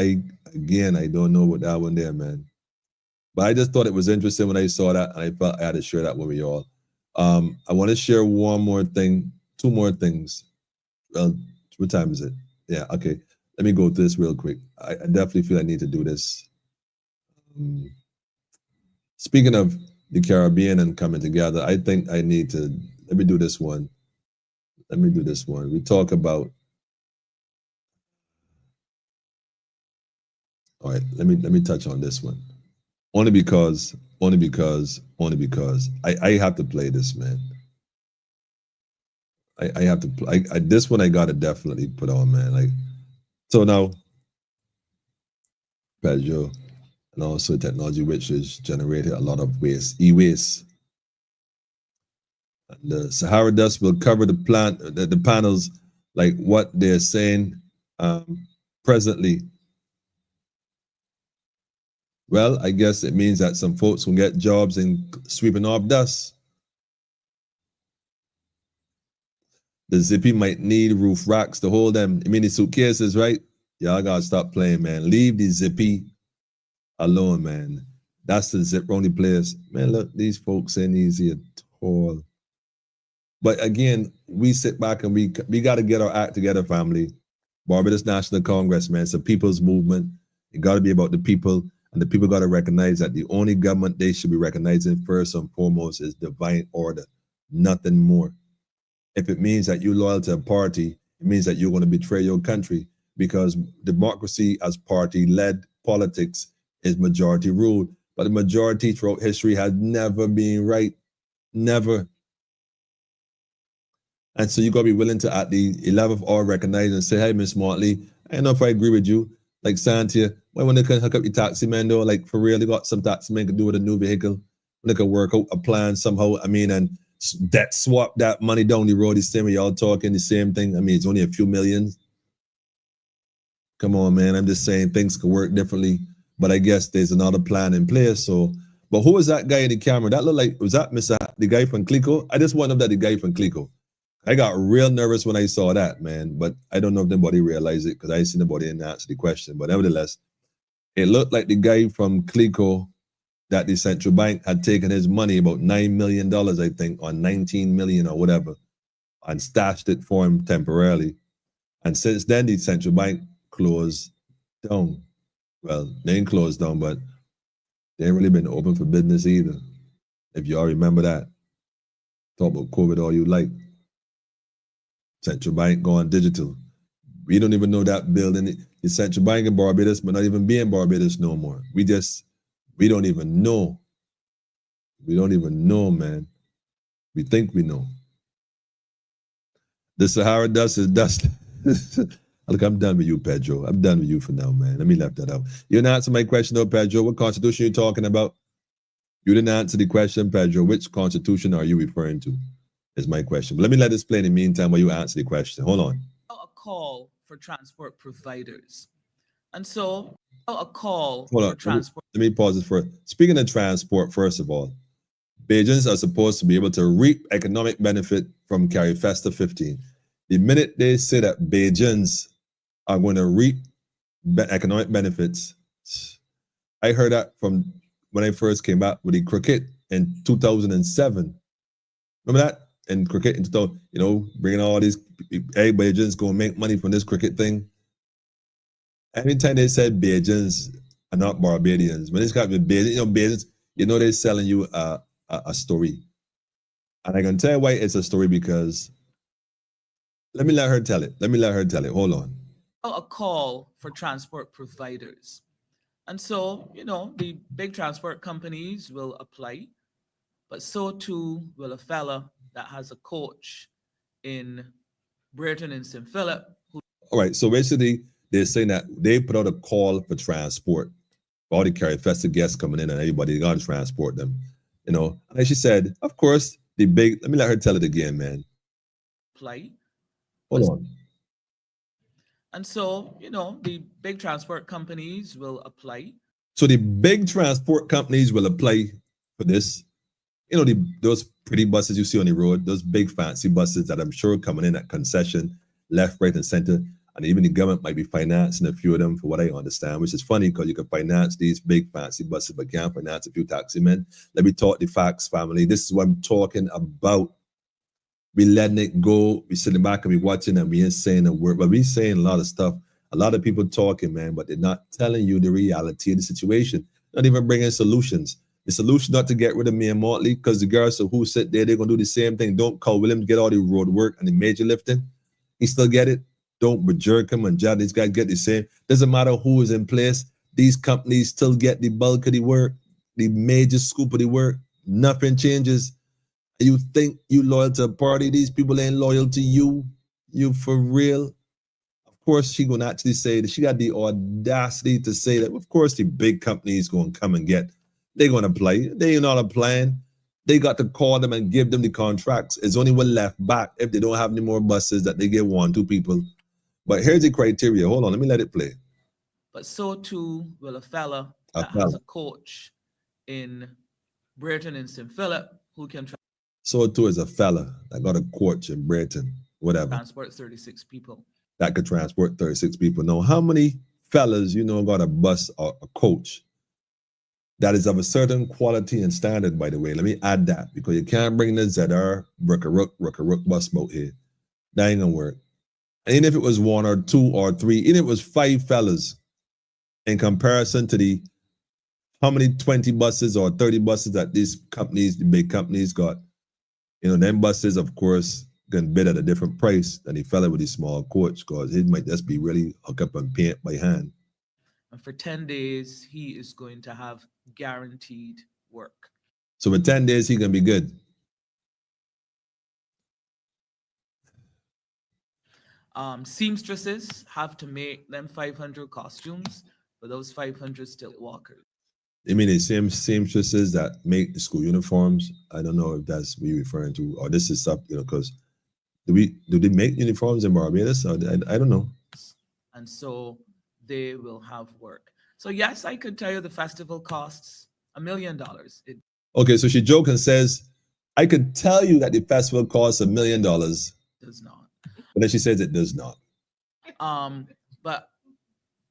know what that one there, man. But I just thought it was interesting when I saw that, and I felt I had to share that with you all. I want to share one more thing, two more things. Well, what time is it? Yeah, okay. Let me go through this real quick. I definitely feel I need to do this. Speaking of the Caribbean and coming together, I think I need to, let me do this one. We talk about, all right, let me touch on this one. Only because I have to play this, man. I have to play, this one I gotta definitely put on, man. Like, so now, Pedro, and also technology which has generated a lot of waste, e-waste. And the Sahara dust will cover the panels like what they're saying presently. Well, I guess it means that some folks will get jobs in sweeping off dust. The zippy might need roof racks to hold them. I mean, the suitcases, right? Y'all gotta stop playing, man. Leave the zippy alone, man. That's the zip-only players. Man, look, these folks ain't easy at all. But again, we sit back and we got to get our act together, family. Barbados National Congress, man, it's a people's movement. It got to be about the people, and the people got to recognize that the only government they should be recognizing first and foremost is divine order, nothing more. If it means that you're loyal to a party, it means that you're going to betray your country, because democracy as party-led politics is majority rule. But the majority throughout history has never been right, never. And so you got to be willing to, at the 11th hour, recognize and say, hey, Miss Motley, I don't know if I agree with you. Like Santia, when they can hook up your taxi man, though, like for real, they got some taxi man can do with a new vehicle. They can work out a plan somehow. I mean, and that swap that money down the road, the same way y'all talking the same thing. I mean, it's only a few millions. Come on, man. I'm just saying things could work differently. But I guess there's another plan in place. So, but who was that guy in the camera? That looked like, was that the guy from Clico? I just wonder if that the guy from Clico. I got real nervous when I saw that, man. But I don't know if anybody realized it because I seen nobody answer the question. But nevertheless, it looked like the guy from Clico that the central bank had taken his money, about $9 million, I think, or 19 million or whatever, and stashed it for him temporarily. And since then, the central bank closed down. Well, they ain't closed down, but they ain't really been open for business either. If y'all remember that. Talk about COVID all you like. Central bank going digital. We don't even know that building. The central bank in Barbados, but not even be in Barbados no more. We don't even know. We don't even know, man. We think we know. The Sahara dust is dust. Look, I'm done with you, Pedro. I'm done with you for now, man. Let me left that out. You didn't answer my question, though, Pedro. What constitution are you talking about? You didn't answer the question, Pedro. Which constitution are you referring to? Is my question. But let me let this play in the meantime while you answer the question. Hold on. A call for transport providers. And so a call Hold on. for transport. Let me pause this for. Speaking of transport, first of all, Bajans are supposed to be able to reap economic benefit from Carifesta 15. The minute they say that Bajans are going to reap economic benefits, I heard that from when I first came back with the cricket in 2007. Remember that? In cricket in 2000, you know, bringing all these, everybody just going to make money from this cricket thing. Every time they said Bajans are not Barbadians, when it's got to be Bajans, you know, Bajans, you know they're selling you a story. And I can tell you why it's a story, because let me let her tell it. Let me let her tell it. Hold on. A call for transport providers. And so, you know, the big transport companies will apply, but so too will a fella that has a coach in Brereton and St. Philip. All right, so basically they're saying that they put out a call for transport. All the Carifesta guests coming in and everybody got to transport them, you know. And as she said, of course, the big, let me let her tell it again, man. Apply. Hold on. And so, you know, the big transport companies will apply. So the big transport companies will apply for this. You know, those pretty buses you see on the road, those big fancy buses that I'm sure coming in at concession, left, right, and center. And even the government might be financing a few of them, for what I understand, which is funny because you can finance these big fancy buses, but can't finance a few taxi men. Let me talk the facts, family. This is what I'm talking about. We letting it go. We sitting back and we watching and we ain't saying a word, but we saying a lot of stuff. A lot of people talking, man, but they're not telling you the reality of the situation. Not even bringing solutions. The solution not to get rid of me and Motley, because the girls who sit there, they're gonna do the same thing. Don't call Williams get all the road work and the major lifting. He still get it. Don't jerk him and Jad. These guys get the same. Doesn't matter who is in place. These companies still get the bulk of the work, the major scoop of the work. Nothing changes. You think you loyal to a party? These people ain't loyal to you. You for real? Of course, she gonna actually say that she got the audacity to say that. Of course, the big companies gonna come and get. They're gonna play. They ain't not applying. They got to call them and give them the contracts. It's only one left back if they don't have any more buses that they give 1, 2 people. But here's the criteria. Hold on, let me let it play. But so too will a fella that has a coach in Brereton and St. Philip who can so too is a fella that got a coach in Brereton, whatever. Transport 36 people. That could transport 36 people. Now, how many fellas you know got a bus or a coach that is of a certain quality and standard, by the way? Let me add that, because you can't bring the ZR Rook bus boat here. That ain't gonna work. And even if it was 1 or 2 or 3, even if it was 5 fellas, in comparison to the how many 20 buses or 30 buses that these companies, the big companies got, you know, them buses, of course, can bid at a different price than the fella with the small coach, because it might just be really hook up and paint by hand. And for 10 days, he is going to have guaranteed work. So for 10 days, he can be good. Seamstresses have to make them 500 costumes, but those 500 still walkers. You mean the same seamstresses that make the school uniforms? I don't know if that's what you're referring to, or this is stuff, you know, because do they make uniforms in Barbados? Or I don't know. And so they will have work. So yes, I could tell you the festival costs $1 million. Okay, so she jokes and says, I could tell you that the festival costs $1 million. Does not. But then she says it does not. But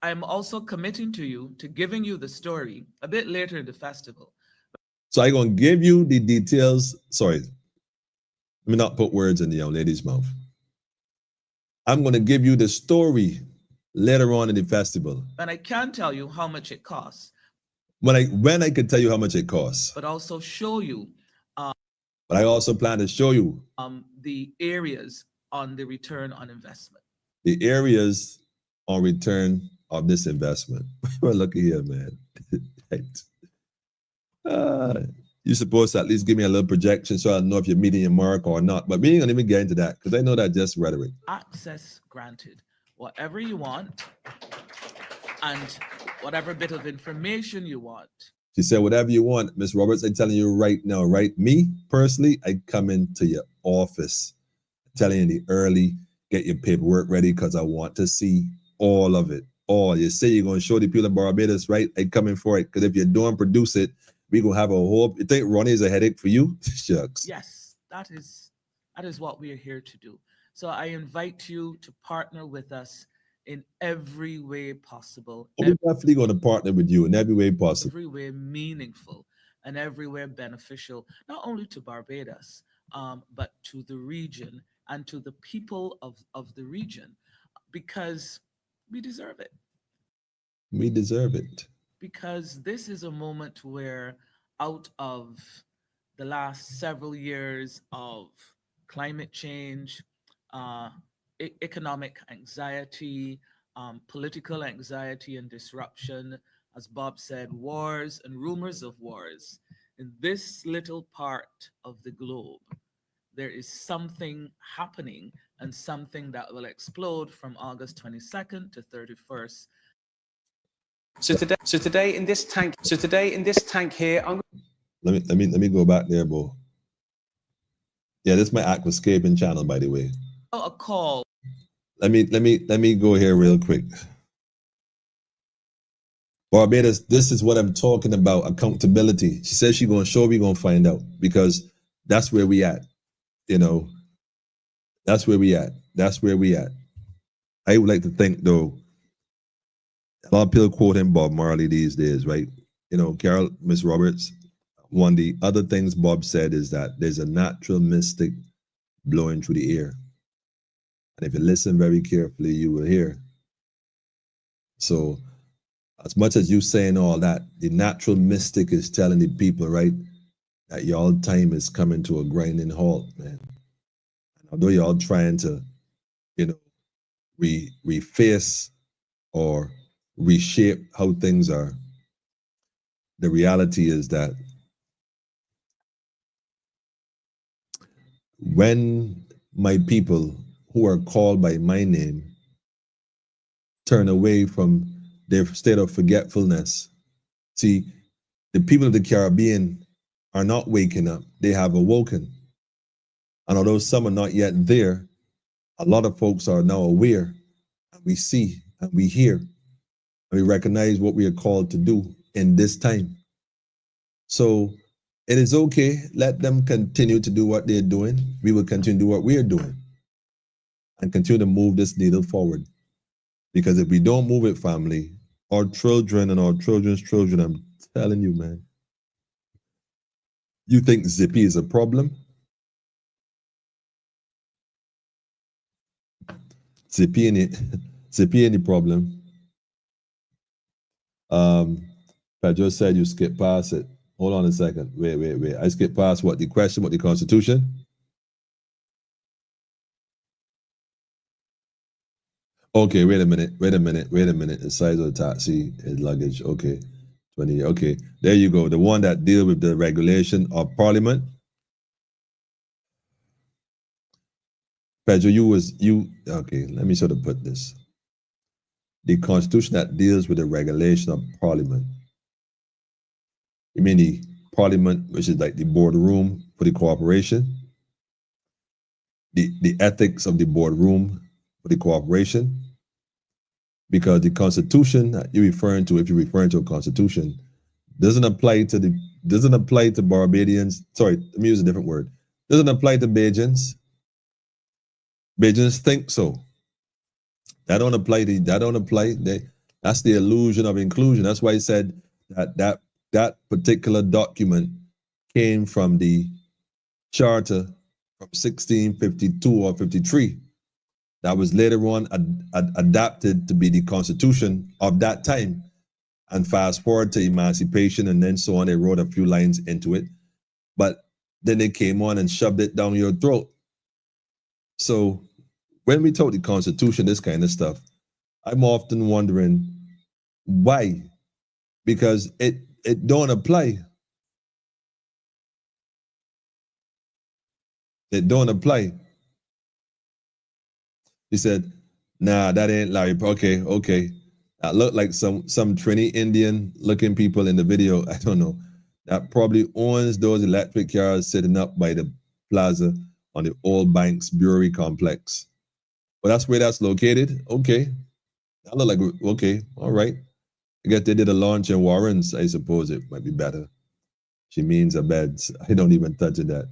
I'm also committing to you to giving you the story a bit later in the festival, So I'm going to give you the details. Sorry, let me not put words in the young lady's mouth. I'm going to give you the story later on in the festival. And I can tell you how much it costs. When I can tell you how much it costs. But also show you. But I also plan to show you the areas on the return on investment. The areas on return of this investment. Well, look here, man. You're supposed to at least give me a little projection so I know if you're meeting your mark or not. But we ain't gonna even get into that because I know that's just rhetoric. Access granted. Whatever you want and whatever bit of information you want. She said, whatever you want, Miss Roberts, I'm telling you right now, right? Me, personally, I come into your office telling you the early, get your paperwork ready because I want to see all of it. All. You say you're going to show the people of Barbados, right? I come in for it because if you don't produce it, we going to have a whole, you think Ronnie is a headache for you? Shucks. Yes, that is what we are here to do. So I invite you to partner with us in every way possible. We're definitely going to partner with you in every way possible. Every way meaningful and everywhere beneficial, not only to Barbados, but to the region and to the people of the region, because we deserve it. We deserve it. Because this is a moment where, out of the last several years of climate change, economic anxiety, political anxiety and disruption, as Bob said, wars and rumors of wars. In this little part of the globe, there is something happening and something that will explode from August 22nd to 31st. So today in this tank here, let me go back there, Bo. Yeah, this is my aquascaping channel, by the way. A call. Let me go here real quick. Barbados, this is what I'm talking about, accountability. She says she's gonna show, we're gonna find out, because that's where we at. You know, that's where we at. That's where we at. I would like to think, though, a lot of people quoting Bob Marley these days, right? You know, Carol, Miss Roberts, one of the other things Bob said is that there's a natural mystic blowing through the air. And if you listen very carefully, you will hear. So as much as you saying all that, the natural mystic is telling the people, right, that y'all time is coming to a grinding halt, man. And although y'all trying to, you know, reface or reshape how things are, the reality is that when my people who are called by my name turn away from their state of forgetfulness, see, the people of the Caribbean are not waking up, they have awoken. And although some are not yet there, a lot of folks are now aware, and we see and we hear, and we recognize what we are called to do in this time. So it is okay, let them continue to do what they're doing. We will continue to do what we are doing and continue to move this needle forward. Because if we don't move it, family, our children and our children's children, I'm telling you, man, you think Zippy is a problem? Zippy any problem. Pedro said you skipped past it. Hold on a second. Wait. I skipped past what? The question, what the Constitution? Okay, wait a minute. The size of the taxi is luggage. Okay. 20. Okay. There you go. The one that deals with the regulation of Parliament. Pedro, okay, let me sort of put this. The Constitution that deals with the regulation of Parliament. You mean the Parliament, which is like the boardroom for the corporation? The ethics of the boardroom for the corporation? Because the Constitution that you're referring to, if you're referring to a Constitution, doesn't apply to Barbadians. Sorry, let me use a different word. Doesn't apply to Bajans. Bajans think so. That don't apply. That's the illusion of inclusion. That's why I said that particular document came from the charter from 1652 or 53 that was later on adapted to be the constitution of that time. And fast forward to emancipation and then so on, they wrote a few lines into it. But then they came on and shoved it down your throat. So when we talk the Constitution, this kind of stuff, I'm often wondering why, because it don't apply. It don't apply. He said, nah, that ain't Larry. Okay. That looked like some Trini Indian looking people in the video. I don't know. That probably owns those electric cars sitting up by the plaza on the Old Banks Brewery complex. But that's where that's located. Okay. That look like, okay, all right. I guess they did a launch in Warrens. I suppose it might be better. She means a beds. I don't even touch that.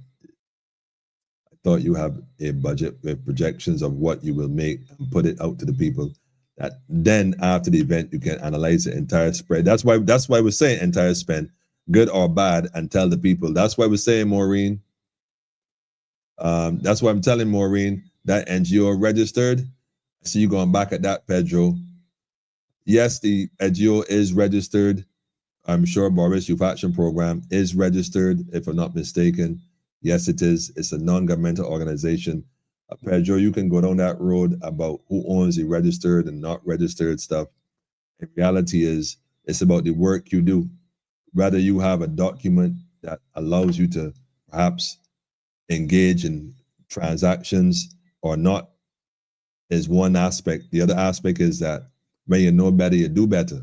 I thought you have a budget with projections of what you will make and put it out to the people. That then after the event, you can analyze the entire spread. That's why we're saying entire spend, good or bad, and tell the people. That's why we're saying, Maureen. That's why I'm telling Maureen that NGO registered. I see you going back at that, Pedro. Yes, the NGO is registered. I'm sure Barbados Youth Action Program is registered, if I'm not mistaken. Yes, it is. It's a non-governmental organization. Pedro, you can go down that road about who owns the registered and not registered stuff. In reality is, it's about the work you do. Whether you have a document that allows you to perhaps engage in transactions or not is one aspect. The other aspect is that when you know better, you do better.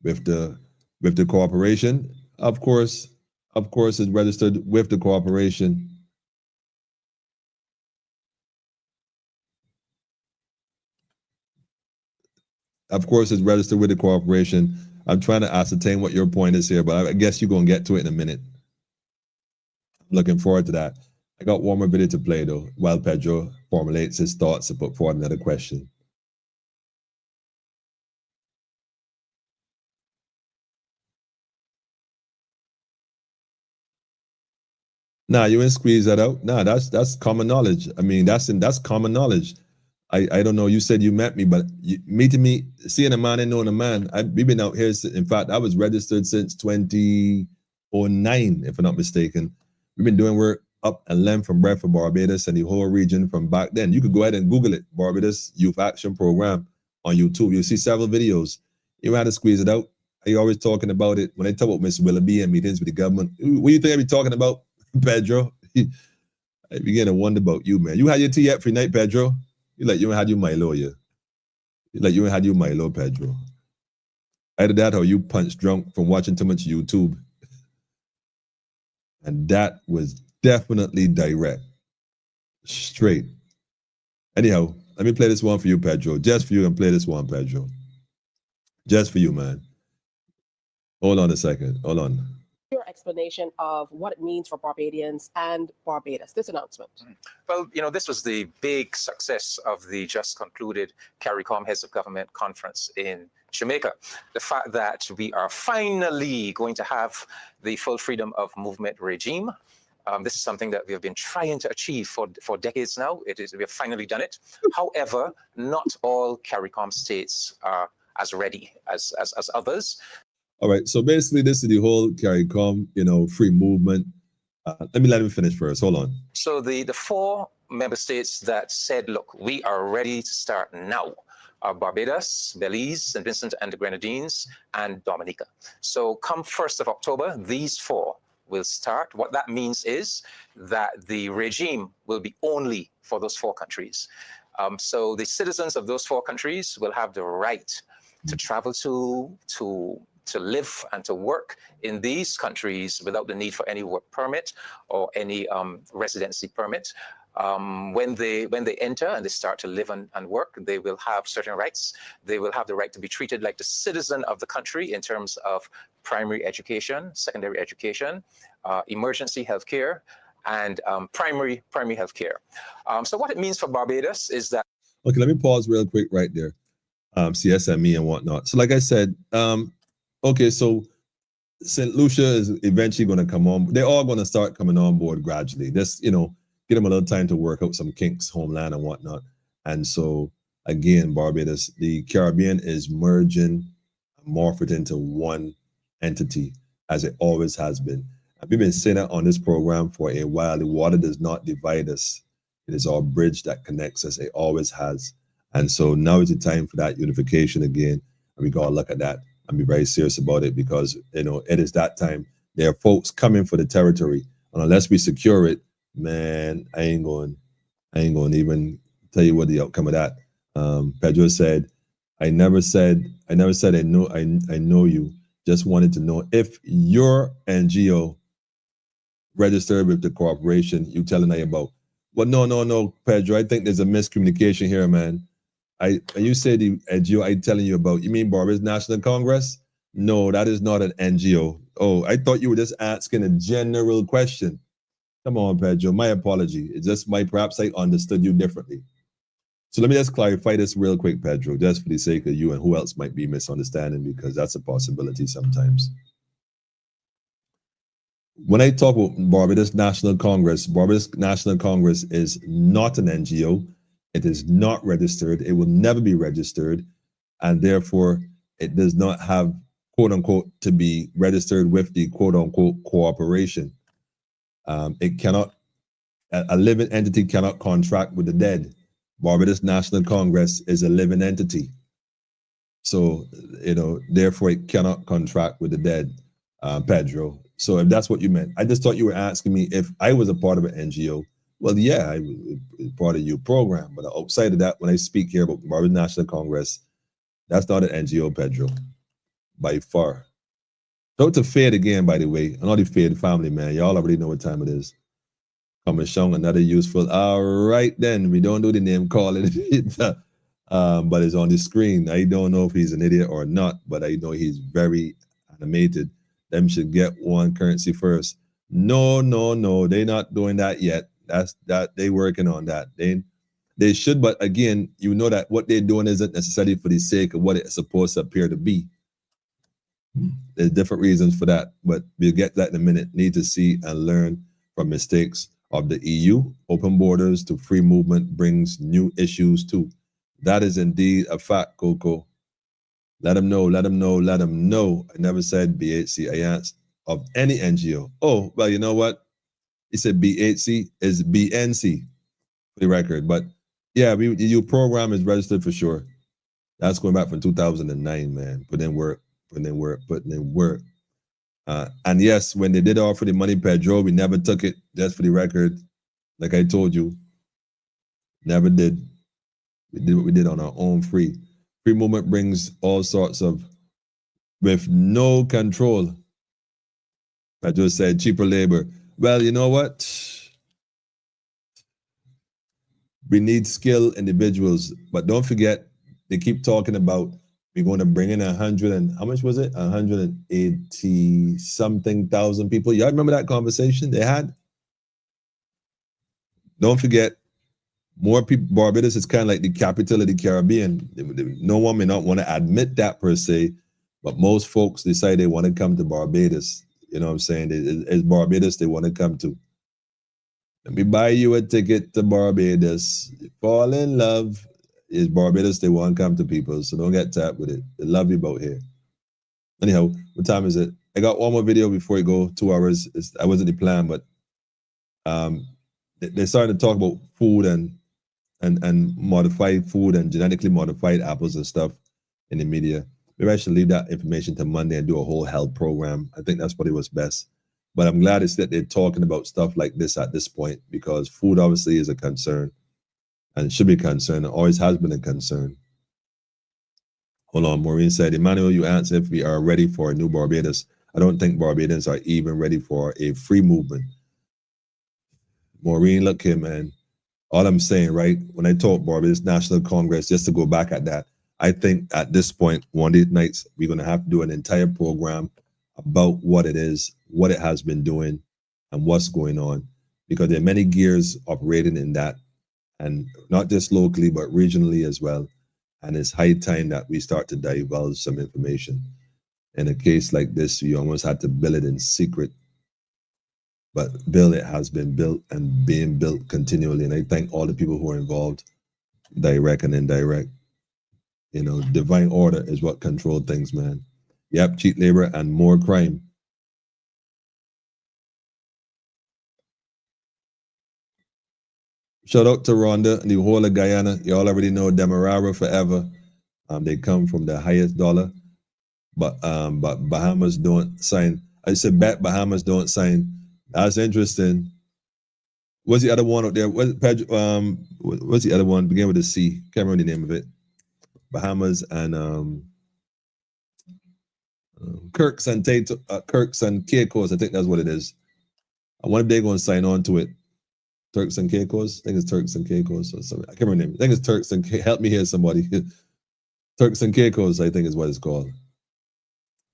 With the corporation, of course, it's registered with the corporation. Of course, it's registered with the corporation. I'm trying to ascertain what your point is here, but I guess you're going to get to it in a minute. I'm looking forward to that. I got one more video to play, though, while Pedro formulates his thoughts to put forward another question. Nah, you ain't squeeze that out. Nah, that's common knowledge. I mean, that's common knowledge. I don't know. You said you met me, but meeting me, seeing a man and knowing a man. We've been out here. In fact, I was registered since 2009, if I'm not mistaken. We've been doing work up and length from breadth for Barbados and the whole region from back then. You could go ahead and Google it, Barbados Youth Action Program on YouTube. You'll see several videos. You know how to squeeze it out. Are you always talking about it? When I talk about Miss Willoughby and meetings with the government, what do you think I be talking about, Pedro? I begin to wonder about you, man. You had your tea yet for night, Pedro? You like you ain't had your Milo, yeah. You like you ain't had your Milo, Pedro. Either that or you punch drunk from watching too much YouTube. And that was definitely direct. Straight. Anyhow, let me play this one for you, Pedro. Just for you, and play this one, Pedro. Just for you, man. Hold on a second. Hold on. Your explanation of what it means for Barbadians and Barbados, this announcement. Well, this was the big success of the just concluded CARICOM Heads of Government Conference in Jamaica. The fact that we are finally going to have the full freedom of movement regime. This is something that we have been trying to achieve for decades now. We have finally done it. However, not all CARICOM states are as ready as others. All right, so basically this is the whole CARICOM, free movement. Let me finish first, hold on. So the 4 member states that said, look, we are ready to start now are Barbados, Belize, St. Vincent and the Grenadines, and Dominica. So come 1st of October, these 4 will start. What that means is that the regime will be only for those 4 countries. So the citizens of those 4 countries will have the right to travel to live and to work in these countries without the need for any work permit or any residency permit. When they enter and they start to live and work, they will have certain rights. They will have the right to be treated like the citizen of the country in terms of primary education, secondary education, emergency health care, and primary health care. So what it means for Barbados is that... Okay, let me pause real quick right there. CSME and whatnot. So like I said, okay, so St. Lucia is eventually going to come on. They're all going to start coming on board gradually. Just, you know, give them a little time to work out some kinks, homeland and whatnot. And so, again, Barbados, the Caribbean is merging, morphing into one entity, as it always has been. And we've been saying that on this program for a while. The water does not divide us. It is our bridge that connects us. It always has. And so now is the time for that unification again. And we got to look at that and be very serious about it, because, you know, it is that time. There are folks coming for the territory. And unless we secure it, man, I ain't going to even tell you what the outcome of that. Pedro said, I never said I know you. Just wanted to know if your NGO registered with the corporation you telling me about. Well, no, Pedro. I think there's a miscommunication here, man. You say the NGO I telling you about, you mean Barbados National Congress? No, that is not an NGO. Oh, I thought you were just asking a general question. Come on, Pedro. My apology. It's just perhaps I understood you differently. So let me just clarify this real quick, Pedro, just for the sake of you and who else might be misunderstanding, because that's a possibility sometimes. When I talk about Barbados National Congress is not an NGO. It is not registered. It will never be registered. And therefore, it does not have, quote unquote, to be registered with the quote unquote corporation. It cannot, a living entity cannot contract with the dead. Barbados National Congress is a living entity. So, you know, therefore it cannot contract with the dead, Pedro. So if that's what you meant, I just thought you were asking me if I was a part of an NGO. Well, yeah, I was part of your program. But outside of that, when I speak here about Barbados National Congress, that's not an NGO, Pedro, by far. Shout to Fade again, by the way. And all the Fade family, man. Y'all already know what time it is. Coming strong, another useful. All right, then. We don't do the name calling. But it's on the screen. I don't know if he's an idiot or not, but I know he's very animated. Them should get one currency first. No. They're not doing that yet. That they working on that. They should, but again, you know that what they're doing isn't necessarily for the sake of what it's supposed to appear to be. There's different reasons for that, but we'll get that in a minute. Need to see and learn from mistakes of the EU. Open borders to free movement brings new issues too. That is indeed a fact, Coco. Let them know. I never said BHC. I asked of any NGO. Oh, well, you know what? He said BHC is BNC for the record. But yeah, your program is registered for sure. That's going back from 2009, man. Put in work. And yes, when they did offer the money, Pedro, we never took it, just for the record. Like I told you, never did. We did what we did on our own free. Free movement brings all sorts of, with no control. Pedro said cheaper labor. Well, you know what? We need skilled individuals, but don't forget, they keep talking about we're going to bring in 100 and how much was it? 180 something thousand people. Y'all remember that conversation they had? Don't forget, more people. Barbados is kind of like the capital of the Caribbean. No one may not want to admit that per se, but most folks decide they want to come to Barbados. You know what I'm saying? It's Barbados they want to come to. Let me buy you a ticket to Barbados. You fall in love. It's Barbados they want to come to, people. So don't get tapped with it. They love you about here. Anyhow, what time is it? I got one more video before we go. 2 hours. I wasn't the plan, but they started to talk about food and modified food and genetically modified apples and stuff in the media. Maybe I should leave that information to Monday and do a whole health program. I think that's probably what's best. But I'm glad it's that they're talking about stuff like this at this point, because food obviously is a concern and should be a concern. It always has been a concern. Hold on, Maureen said, Emmanuel, you answered if we are ready for a new Barbados. I don't think Barbadians are even ready for a free movement. Maureen, look here, man. All I'm saying, right, when I talk Barbados National Congress, just to go back at that, I think at this point, one of these nights, we're going to have to do an entire program about what it is, what it has been doing, and what's going on, because there are many gears operating in that, and not just locally, but regionally as well. And it's high time that we start to divulge some information. In a case like this, you almost had to build it in secret. But it has been built and being built continually. And I thank all the people who are involved, direct and indirect. You know, divine order is what controls things, man. Yep, cheap labor and more crime. Shout out to Rhonda and the whole of Guyana. You all already know Demerara forever. They come from the highest dollar, but Bahamas don't sign. I said bet Bahamas don't sign. That's interesting. What's the other one out there? What's the other one? Begin with a C. Can't remember the name of it. Bahamas and Kirks and Caicos. I think that's what it is. I wonder if they're going to sign on to it. Turks and Caicos. I think it's Turks and Caicos or something. I can't remember the name. I think it's Turks and help me here, somebody. Turks and Caicos, I think is what it's called.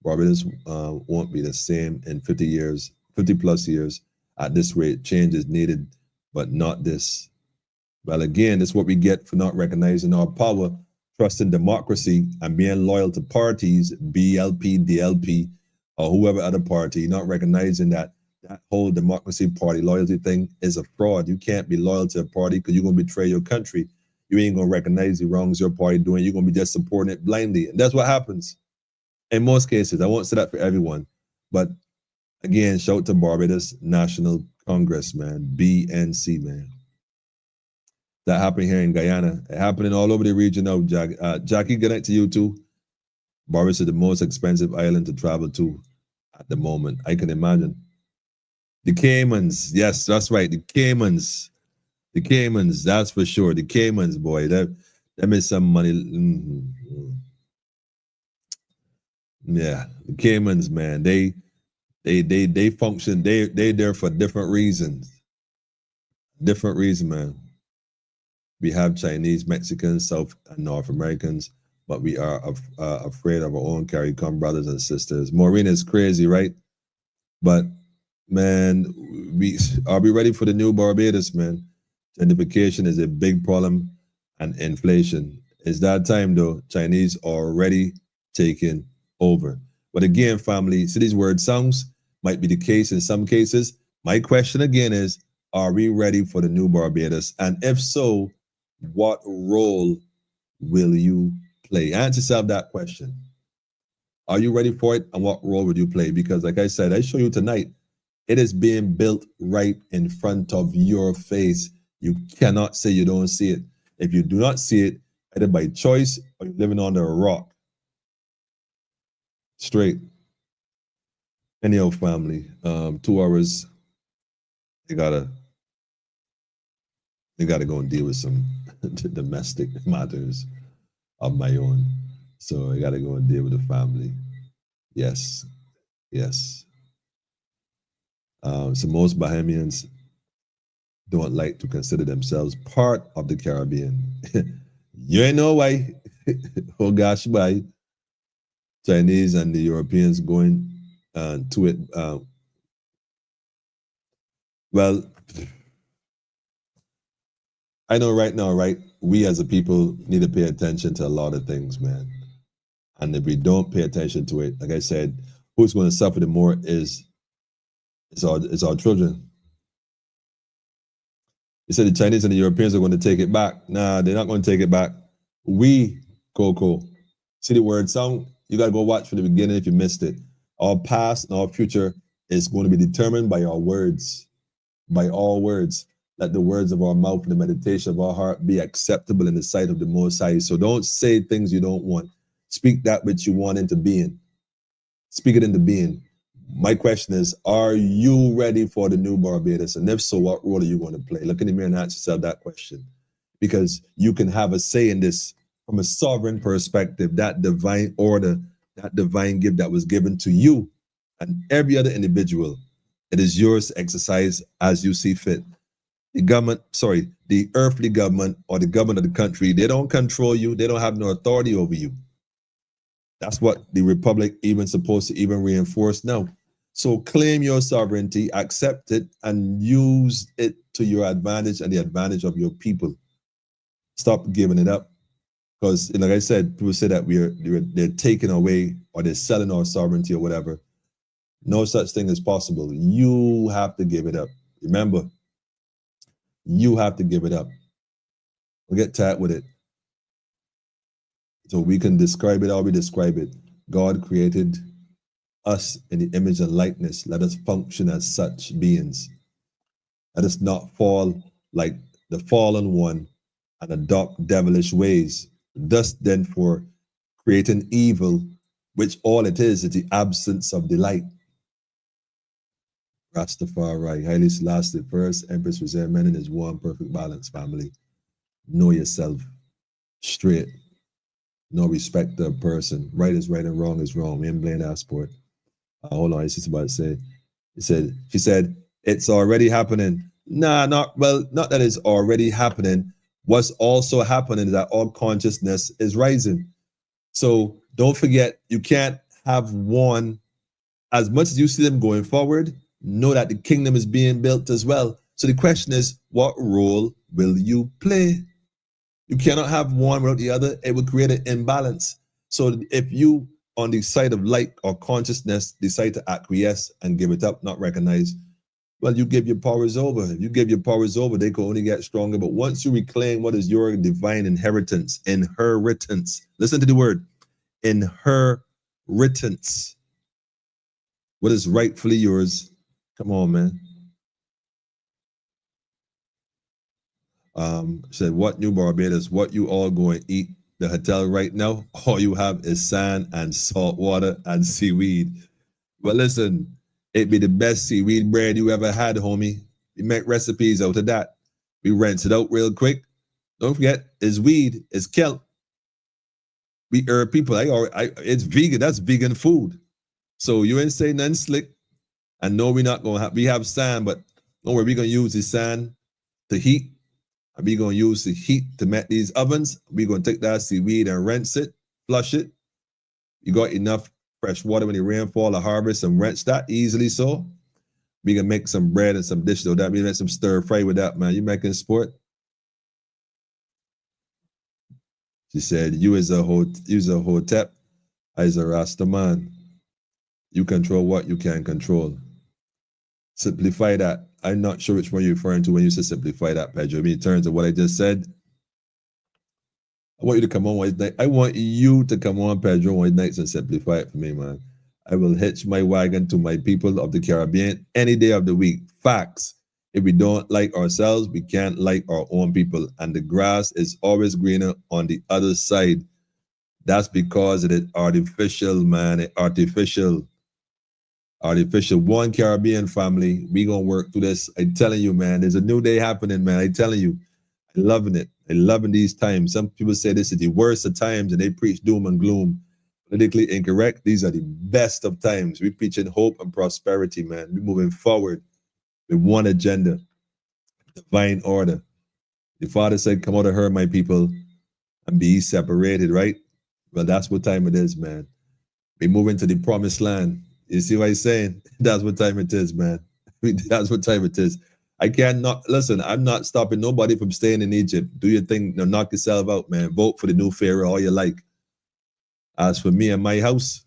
Barbados won't be the same in 50 plus years. At this rate, change is needed, but not this. Well, again, this is what we get for not recognizing our power, trusting democracy, and being loyal to parties, BLP, DLP, or whoever other party, not recognizing that whole democracy party loyalty thing is a fraud. You can't be loyal to a party because you're going to betray your country. You ain't going to recognize the wrongs your party doing. You're going to be just supporting it blindly. And that's what happens in most cases. I won't say that for everyone. But again, shout out to Barbados National Congress, man. BNC, man. That happened here in Guyana. It happening all over the region now, Jackie, good night to you too. Barbados is the most expensive island to travel to at the moment. I can imagine. The Caymans, yes, that's right. The Caymans, that's for sure. The Caymans, boy, that is some money. Yeah, the Caymans, man, they function. They there for different reasons. Different reason, man. We have Chinese, Mexicans, South and North Americans, but we are afraid of our own CARICOM brothers and sisters. Maureen is crazy, right? But man, are we ready for the new Barbados, man? Gentrification is a big problem, and inflation. It's that time though. Chinese are already taking over. But again, family, see these word songs might be the case in some cases. My question again is, are we ready for the new Barbados? And if so, what role will you play? Answer yourself that question. Are you ready for it? And what role would you play? Because like I said, I show you tonight, it is being built right in front of your face. You cannot say you don't see it. If you do not see it, either by choice or you're living under a rock. Straight. Anyhow, family, 2 hours. They gotta go and deal with some domestic matters of my own. So I gotta go and deal with the family. Yes. So most Bahamians don't like to consider themselves part of the Caribbean. You ain't know why. Oh gosh, why? Chinese and the Europeans going to it. Well, I know right now, right? We as a people need to pay attention to a lot of things, man. And if we don't pay attention to it, like I said, who's going to suffer the more is our children. You said the Chinese and the Europeans are going to take it back. Nah, they're not going to take it back. We, Coco. See the word song? You got to go watch from the beginning if you missed it. Our past and our future is going to be determined by our words, by all words. Let the words of our mouth and the meditation of our heart be acceptable in the sight of the Most High. So don't say things you don't want. Speak that which you want into being. Speak it into being. My question is, are you ready for the new Barbados? And if so, what role are you going to play? Look in the mirror and ask yourself that question. Because you can have a say in this from a sovereign perspective, that divine order, that divine gift that was given to you and every other individual. It is yours to exercise as you see fit. The earthly government or the government of the country, they don't control you. They don't have no authority over you. That's what the Republic even supposed to even reinforce now. So claim your sovereignty, accept it, and use it to your advantage and the advantage of your people. Stop giving it up. Because, like I said, people say that they're taking away or they're selling our sovereignty or whatever. No such thing is possible. You have to give it up. Remember, you have to give it up. We'll get tight with it. So we can describe it how we describe it. God created us in the image and likeness. Let us function as such beings. Let us not fall like the fallen one and adopt devilish ways. Thus then for creating evil, which all it is the absence of delight. Rastafari, Haile Selassie, first Empress Reserve Men in his one perfect balance, family. Know yourself straight. No respect of person. Right is right and wrong is wrong. We ain't playing that sport. Hold on, it's just about to say. She said, it's already happening. Nah, not that it's already happening. What's also happening is that all consciousness is rising. So don't forget, you can't have one. As much as you see them going forward, know that the kingdom is being built as well. So the question is, what role will you play? You cannot have one without the other. It will create an imbalance. So if you, on the side of light or consciousness, decide to acquiesce and give it up, not recognize, well, you give your powers over. If you give your powers over, they can only get stronger. But once you reclaim what is your divine inheritance, listen to the word, inheritance, what is rightfully yours. Come on, man. Said, what New Barbados, what you all going to eat the hotel right now? All you have is sand and salt water and seaweed. But listen, it be the best seaweed bread you ever had, homie. We make recipes out of that. We rinse it out real quick. Don't forget, it's weed, it's kelp. We herb people. It's vegan. That's vegan food. So you ain't say nothing slick. And no, we're not going to have, we have sand, but don't worry, we're going to use the sand to heat. And we're going to use the heat to make these ovens. We're going to take that seaweed and rinse it, flush it. You got enough fresh water when the rainfall or harvest and rinse that easily. So we can make some bread and some dishes with that. We make some stir fry with that, man. You making sport? She said, you is a hotep, I is a Rasta man. You control what you can control. Simplify that. I'm not sure which one you're referring to when you say simplify that, Pedro. I mean, in terms of what I just said, I want you to come on one night. I want you to come on, Pedro, one night and simplify it for me, man. I will hitch my wagon to my people of the Caribbean any day of the week. Facts. If we don't like ourselves, we can't like our own people. And the grass is always greener on the other side. That's because it is artificial, man. Artificial. One Caribbean family. We gonna work through this. I'm telling you, man. There's a new day happening, man. I'm telling you. I'm loving it. I'm loving these times. Some people say this is the worst of times and they preach doom and gloom. Politically incorrect. These are the best of times. We're preaching hope and prosperity, man. We're moving forward with one agenda, divine order. The Father said, come out of her, my people, and be separated, right? Well, that's what time it is, man. We're moving to the promised land. You see what I'm saying? That's what time it is, man. That's what time it is. I cannot, listen, I'm not stopping nobody from staying in Egypt. Do your thing, knock yourself out, man. Vote for the new Pharaoh all you like. As for me and my house,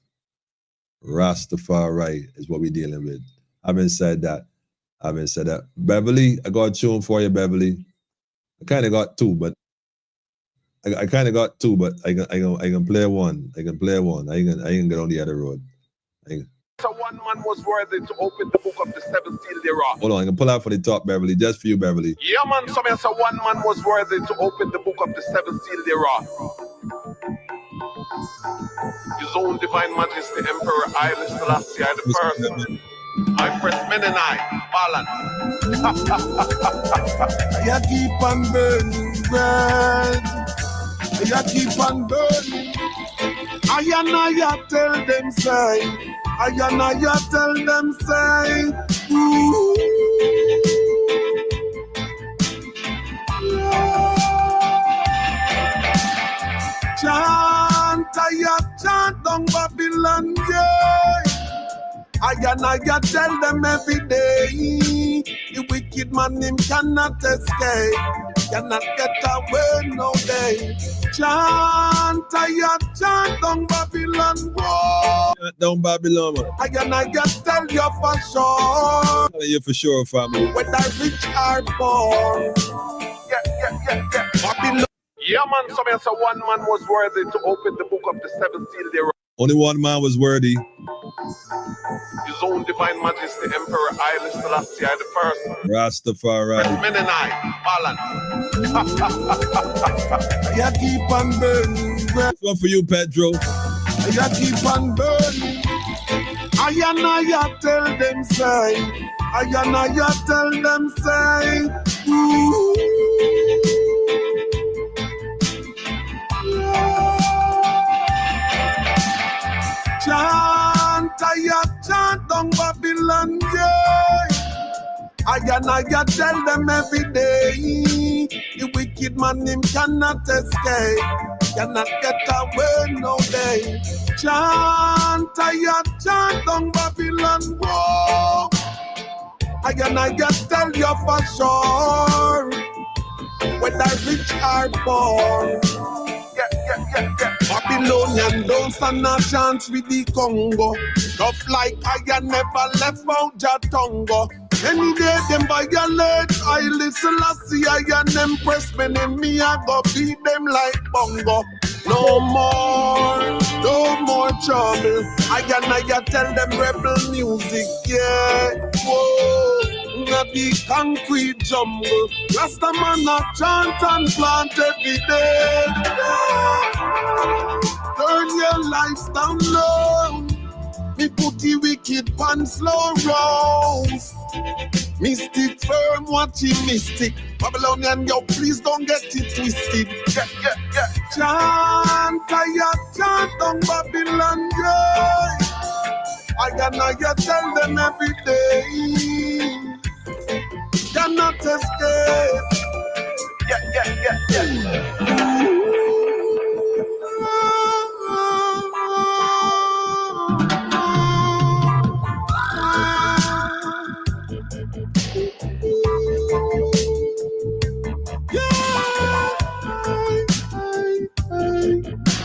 Rastafari is what we're dealing with. Having said that, Beverly, I got a tune for you, Beverly. I kind of got two, but I can play one. I can get on the other road. So one man was worthy to open the book of the seven seals thereof. Hold on, I can pull out for the top, Beverly, just for you, Beverly. Yeah, man, so one man was worthy to open the book of the seven seals thereof. His own divine majesty, Emperor Haile Selassie the First. I press Menenai, balance. You keep on burning bread. You keep on burning. I tell them say. I tell them say. Ooh. Chant on Babylon, yeah. I tell them every day. The wicked man him cannot escape, cannot get away no day. Chant, I chant down Babylon wall. Chant down Babylon, man. I just tell you for sure. Tell you for sure, family. Whether rich or poor. Yeah. Babylon. Yeah, man, so I say one man was worthy to open the book of the seventh seal thereof. Only one man was worthy. His own divine majesty, Emperor Haile Selassie I the Rastafari. Menenai, Balan. You keep on burning. This one for you, Pedro. You keep on burning. I tell them say. I tell them say. Ooh. Chant, chant down Babylon, yeah. I tell them every day. The wicked man him cannot escape, cannot get away no day. Chant, chant down Babylon, whoa. I tell you for sure, whether rich or poor. Yeah. Babylonian don't stand a chance with the Congo. Tough like I never left out Jatongo. Any day them violate, I listen Selassie, I and them press me in me, I go beat them like bongo. No more trouble. I tell them rebel music, yeah. Whoa. Not the concrete jungle. Rasta man a chant and plant every day. Turn your lives down low. Me put the wicked pan slow rolls. Mystic firm, watching mystic. Babylonian, yo, please don't get it twisted. Yeah. Chant, chant on Babylon, yeah. I tell them every day. Cannot escape. Yeah.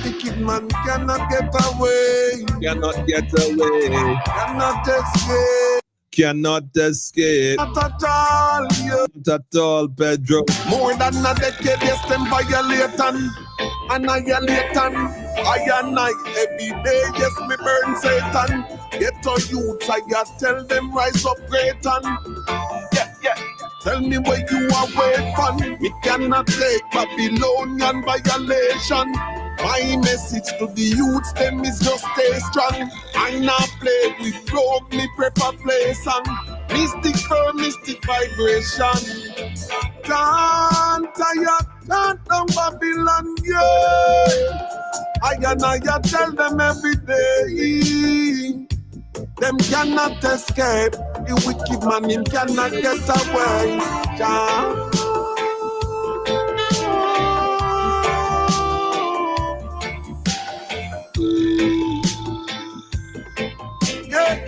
Wicked man cannot get away. Cannot get away. Cannot escape. Cannot escape. Not at all, yeah. Not at all, Pedro. More than a decade, yes, them violate and annihilate and I every day, yes, me burn Satan. Get to youths, I tell them rise up great and yeah. Tell me where you are waiting for. We cannot take Babylonian violation. My message to the youths, them is just stay strong. I not play with rogue, me prefer play song. Mystic firm, mystic vibration. Chant down Babylon, yeah. I tell them every day. Them cannot escape. The wicked man, him cannot get away. Chant.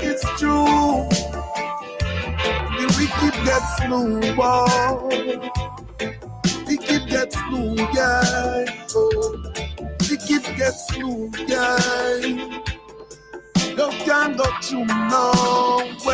It's true. The wicked get slew, wicked get slew, yeah. Oh. Wicked get slew, yeah. No can go to nowhere.